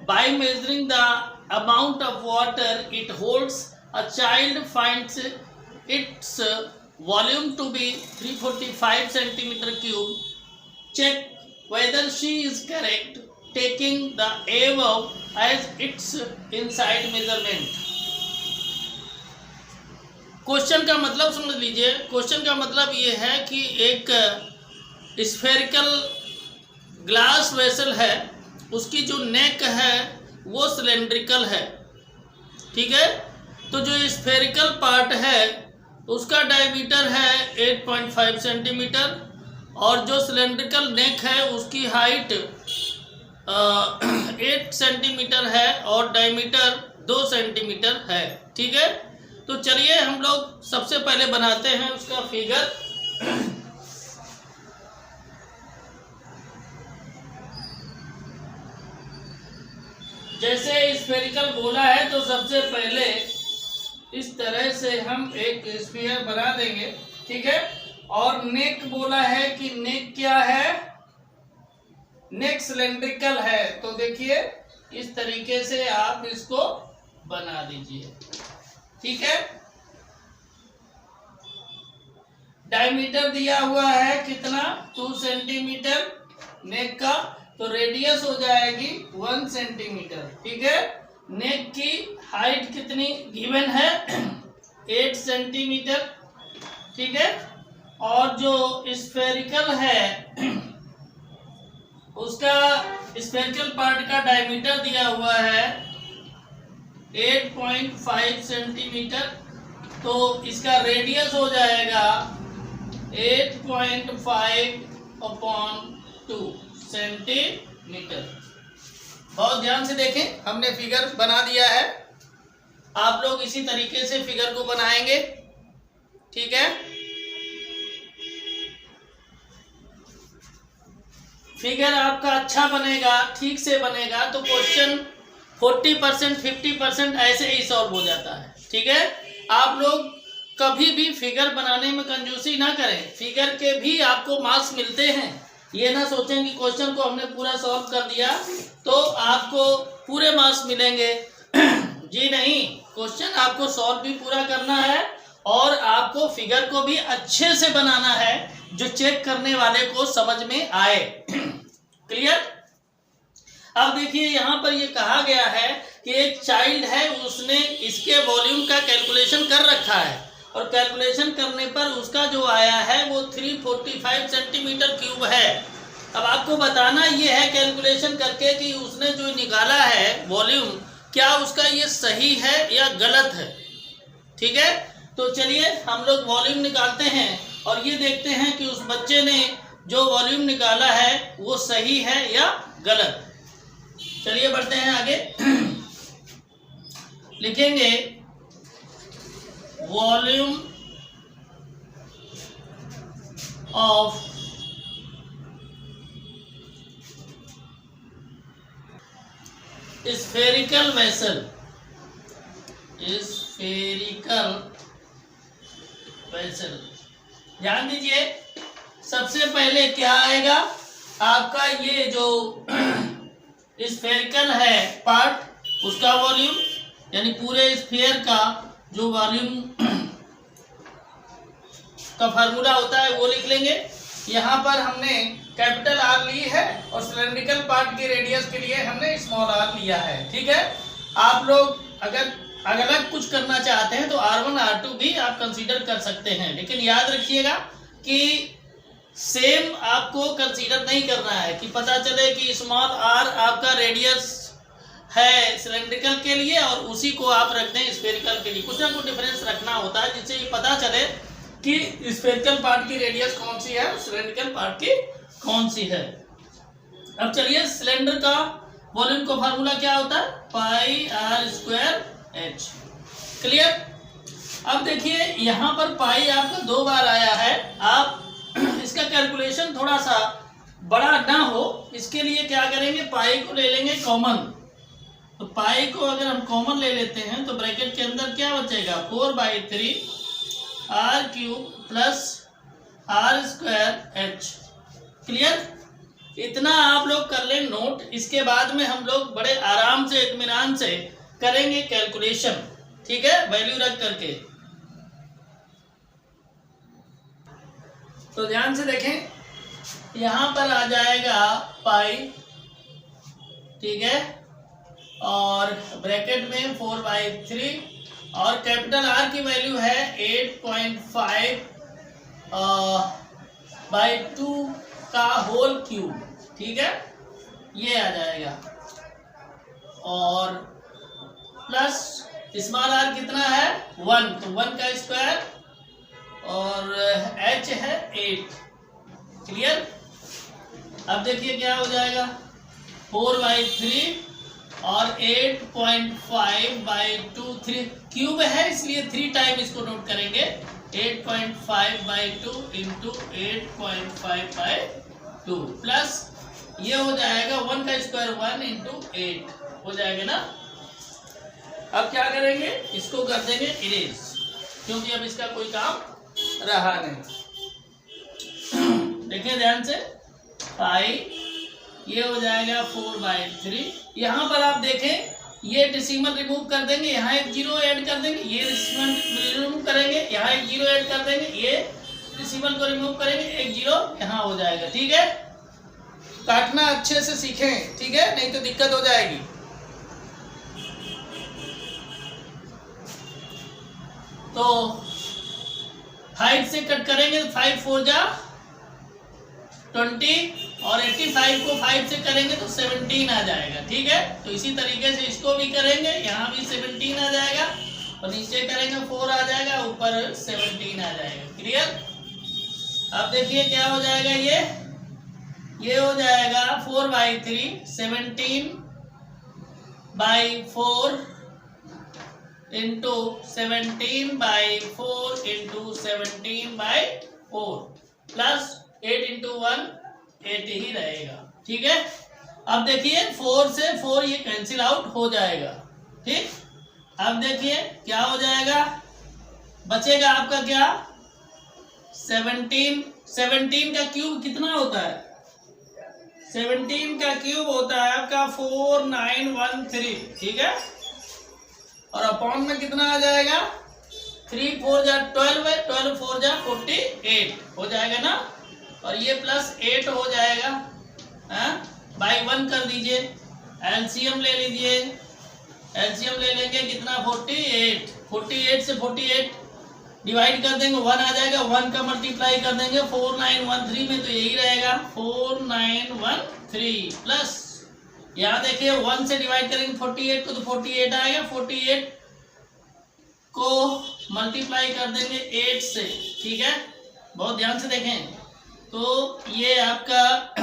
By measuring the amount of water it holds, a child finds its volume to be 345 cm cube. Check whether she is correct, taking the above as its inside measurement. Question का मतलब समझ लीजिए। क्वेश्चन का मतलब ये है कि एक स्फेरिकल ग्लास वेसल है, उसकी जो नेक है वो सिलेंड्रिकल है, ठीक है। तो जो स्फेरिकल पार्ट है उसका डायमीटर है 8.5 सेंटीमीटर, और जो सिलेंड्रिकल नेक है उसकी हाइट 8 सेंटीमीटर है और डायमीटर 2 सेंटीमीटर है, ठीक है। तो चलिए हम लोग सबसे पहले बनाते हैं उसका फिगर। जैसे स्फेरिकल बोला है तो सबसे पहले इस तरह से हम एक स्फीयर बना देंगे, ठीक है। और नेक बोला है कि नेक क्या है? नेक सिलेंड्रिकल है। तो देखिए इस तरीके से आप इसको बना दीजिए, ठीक है। डायमीटर दिया हुआ है कितना 2 सेंटीमीटर नेक का, तो रेडियस हो जाएगी 1 सेंटीमीटर। ठीक है, नेक की हाइट कितनी गिवन है 8 सेंटीमीटर। ठीक है, और जो स्फेरिकल है उसका स्फेरिकल पार्ट का डायमीटर दिया हुआ है 8.5 सेंटीमीटर, तो इसका रेडियस हो जाएगा 8.5/2 सेंटीमीटर। बहुत ध्यान से देखें, हमने फिगर बना दिया है, आप लोग इसी तरीके से फिगर को बनाएंगे। ठीक है, फिगर आपका अच्छा बनेगा, ठीक से बनेगा तो क्वेश्चन 40% 50% ऐसे ही सॉल्व हो जाता है। ठीक है, आप लोग कभी भी फिगर बनाने में कंजूसी ना करें, फिगर के भी आपको मार्क्स मिलते हैं। ये ना सोचें कि क्वेश्चन को हमने पूरा सॉल्व कर दिया तो आपको पूरे मार्क्स मिलेंगे। जी नहीं, क्वेश्चन आपको सॉल्व भी पूरा करना है और आपको फिगर को भी अच्छे से बनाना है जो चेक करने वाले को समझ में आए। क्लियर? अब देखिए यहाँ पर ये कहा गया है कि एक चाइल्ड है, उसने इसके वॉल्यूम का कैलकुलेशन कर रखा है और कैलकुलेशन करने पर उसका जो आया है वो 345 सेंटीमीटर क्यूब है। अब आपको बताना ये है कैलकुलेशन करके कि उसने जो निकाला है वॉल्यूम, क्या उसका ये सही है या गलत है। ठीक है, तो चलिए हम लोग वॉल्यूम निकालते हैं और ये देखते हैं कि उस बच्चे ने जो वॉल्यूम निकाला है वो सही है या गलत। चलिए बढ़ते हैं आगे। लिखेंगे volume of spherical vessel, spherical vessel. ध्यान दीजिए, सबसे पहले क्या आएगा आपका, ये जो स्फेरिकल है पार्ट, उसका वॉल्यूम यानी पूरे स्फीयर का जो वॉल्यूम का फार्मूला होता है वो लिख लेंगे। यहाँ पर हमने कैपिटल आर ली है और सिलेंड्रिकल पार्ट की रेडियस के लिए हमने स्मॉल आर लिया है। ठीक है, आप लोग अगर अलग कुछ करना चाहते हैं तो R1 R2 भी आप कंसीडर कर सकते हैं, लेकिन याद रखिएगा कि सेम आपको कंसीडर नहीं करना है कि पता चले कि स्मॉल आर आपका रेडियस है सिलेंड्रिकल के लिए और उसी को आप रख दें स्फेरिकल के लिए। कुछ ना कुछ डिफरेंस रखना होता है जिससे ये पता चले कि स्फेरिकल पार्ट की रेडियस कौन सी है, सिलेंड्रिकल पार्ट की कौन सी है। अब चलिए, सिलेंडर का वॉल्यूम का फार्मूला क्या होता है, पाई आर स्क्वायर एच। क्लियर? अब देखिए यहाँ पर पाई आपका 2 बार आया है। आप इसका कैलकुलेशन थोड़ा सा बड़ा ना हो इसके लिए क्या करेंगे, पाई को ले लेंगे कॉमन। तो पाई को अगर हम कॉमन ले लेते हैं तो ब्रैकेट के अंदर क्या बचेगा, 4/3 r cube plus r square h. Clear? इतना आप लोग कर लें नोट, इसके बाद में हम लोग बड़े आराम से इत्मीनान से करेंगे कैलकुलेशन। ठीक है, वैल्यू रख करके। तो ध्यान से देखें, यहाँ पर आ जाएगा पाई, ठीक है, और ब्रैकेट में 4/3 और कैपिटल आर की वैल्यू है 8.5/2 का होल क्यूब। ठीक है, ये आ जाएगा और प्लस स्मॉल आर कितना है 1, तो 1 का स्क्वायर और h है 8। क्लियर? अब देखिए क्या हो जाएगा, 4/3 और 8.5/2, 3 क्यूब है इसलिए 3 टाइम इसको नोट करेंगे। 8.5/2 इंटू 8.5/2 प्लस ये हो जाएगा 1 का स्क्वायर 1 इंटू 8 हो जाएगा ना। अब क्या करेंगे, इसको कर देंगे इरेज, क्योंकि अब इसका कोई काम रहा नहीं। देखिए ध्यान से, पाई ये हो जाएगा 4/3। यहाँ पर आप देखें ये डेसिमल रिमूव कर देंगे, यहाँ एक 0 ऐड कर देंगे, ये डेसिमल रिमूव करेंगे, यहाँ एक 0 ऐड कर देंगे, ये डेसिमल को रिमूव करेंगे, एक जीरो यहाँ हो जाएगा। ठीक है, काटना अच्छे से सीखें, ठीक है, नहीं तो दिक्कत हो जाएगी। तो 5 से कट करेंगे तो 5 4 जा 20 और 85 को 5 से करेंगे तो 17 आ जाएगा। ठीक है, तो इसी तरीके से इसको भी करेंगे, यहाँ भी 17 आ जाएगा और नीचे करेंगे 4 आ जाएगा, ऊपर 17 आ जाएगा। क्लियर? अब देखिए क्या हो जाएगा, ये हो जाएगा 4/3 17/4 इंटू 17/4 इंटू 17/4 प्लस 8 इंटू 1 8 ही रहेगा। ठीक है, अब देखिए 4 से 4 ये कैंसिल आउट हो जाएगा। ठीक, अब देखिए क्या हो जाएगा, बचेगा आपका क्या 17 का क्यूब कितना होता है, 17 का क्यूब होता है आपका 4913। ठीक है, और अपॉन में कितना आ जाएगा 3 4 जा 12 है, 12 4 जा 48 हो जाएगा ना, और ये प्लस 8 हो जाएगा, बाई 1 कर दीजिए, एलसीएम ले लीजिए, एलसीएम ले लेंगे कितना 48 से 48 डिवाइड कर देंगे 1 आ जाएगा, 1 का मल्टीप्लाई कर देंगे 4913 में, तो यही रहेगा 4913 प्लस यहाँ देखिए 1 से डिवाइड करेंगे 48 को तो 48 आएगा, 48 को मल्टीप्लाई कर देंगे 8 से। ठीक है, बहुत ध्यान से देखें, तो ये आपका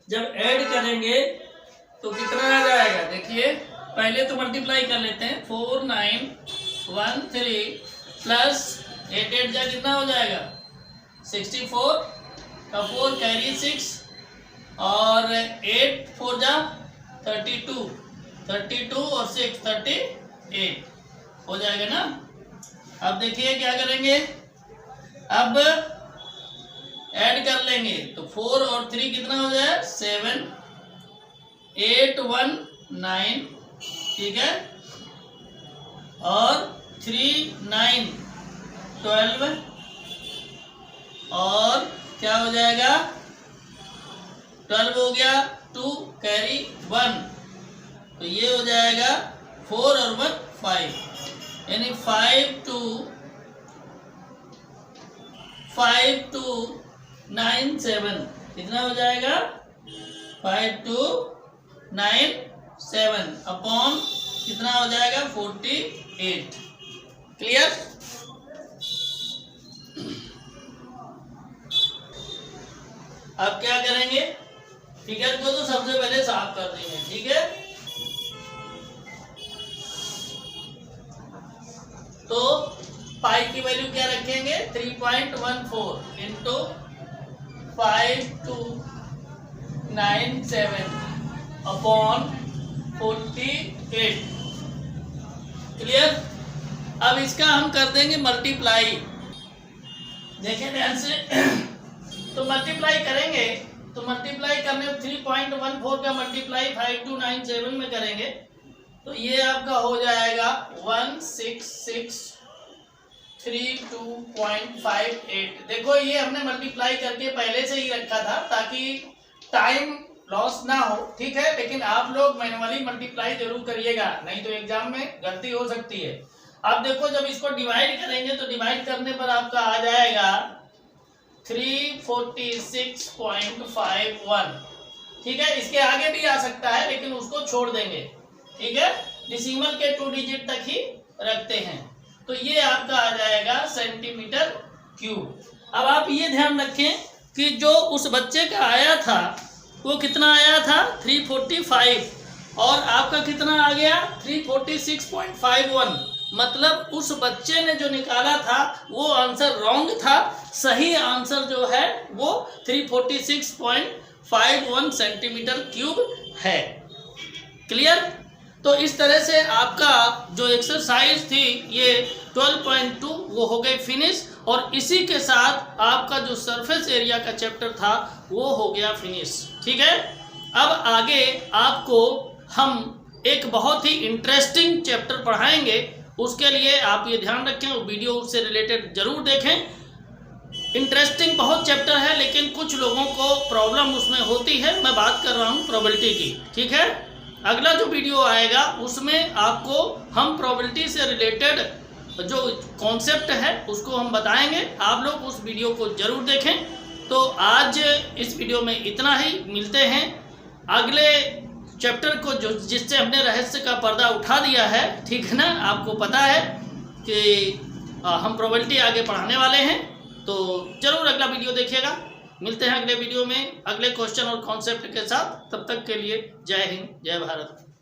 जब ऐड करेंगे तो कितना आ जाएगा, देखिए पहले तो मल्टीप्लाई कर लेते हैं 4913 प्लस 8 जा कितना हो जाएगा 64 का 4 कैरी 6 और 8 4 जा 32 और 6 38 हो जाएगा ना। अब देखिए क्या करेंगे, अब ऐड कर लेंगे तो 4 और 3 कितना हो जाए 7 8 1 9। ठीक है, और 3 9 12 और क्या हो जाएगा 12 हो गया, 2 कैरी 1 तो ये हो जाएगा 4 और 1 5, यानी 5 2 9 7 कितना हो जाएगा 5 2 9 7 अपॉन कितना हो जाएगा 48। क्लियर? अब क्या करेंगे, फिगर को तो सबसे पहले साफ कर देंगे। ठीक है, तो पाई की वैल्यू क्या रखेंगे 3.14 इंटू 5297 अपॉन 48। क्लियर? अब इसका हम कर देंगे मल्टीप्लाई, देखें ध्यान से, तो मल्टीप्लाई करेंगे तो मल्टीप्लाई करने 3.14 का मल्टीप्लाई 5297 में करेंगे तो ये आपका हो जाएगा 1663.2.58। देखो ये हमने मल्टीप्लाई करके पहले से ही रखा था ताकि टाइम लॉस ना हो। ठीक है, लेकिन आप लोग मैनुअली मल्टीप्लाई जरूर करिएगा, नहीं तो एग्जाम में गलती हो सकती है। अब देखो जब इसको डिवाइड करेंगे तो डिवाइड करने पर आपका आ जाएगा 346.51। ठीक है, इसके आगे भी आ सकता है लेकिन उसको छोड़ देंगे। ठीक है, डेसिमल के 2 डिजिट तक ही रखते हैं, तो ये आपका आ जाएगा सेंटीमीटर क्यूब। अब आप ये ध्यान रखें कि जो उस बच्चे का आया था वो कितना आया था 345 और आपका कितना आ गया 346.51, मतलब उस बच्चे ने जो निकाला था वो आंसर रॉन्ग था, सही आंसर जो है वो 346.51 सेंटीमीटर क्यूब है। क्लियर? तो इस तरह से आपका जो एक्सरसाइज थी ये 12.2 वो हो गई फिनिश, और इसी के साथ आपका जो सरफेस एरिया का चैप्टर था वो हो गया फिनिश। ठीक है, अब आगे आपको हम एक बहुत ही इंटरेस्टिंग चैप्टर पढ़ाएंगे, उसके लिए आप ये ध्यान रखें, वीडियो से रिलेटेड जरूर देखें। इंटरेस्टिंग बहुत चैप्टर है, लेकिन कुछ लोगों को प्रॉब्लम उसमें होती है। मैं बात कर रहा हूँ प्रोबेबिलिटी की, ठीक है। अगला जो वीडियो आएगा उसमें आपको हम प्रोबेबिलिटी से रिलेटेड जो कॉन्सेप्ट है उसको हम बताएंगे। आप लोग उस वीडियो को जरूर देखें। तो आज इस वीडियो में इतना ही, मिलते हैं अगले चैप्टर को जो जिससे हमने रहस्य का पर्दा उठा दिया है, ठीक है ना। आपको पता है कि हम प्रोबेबिलिटी आगे पढ़ाने वाले हैं, तो जरूर अगला वीडियो देखिएगा। मिलते हैं अगले वीडियो में अगले क्वेश्चन और कॉन्सेप्ट के साथ। तब तक के लिए जय हिंद, जय भारत।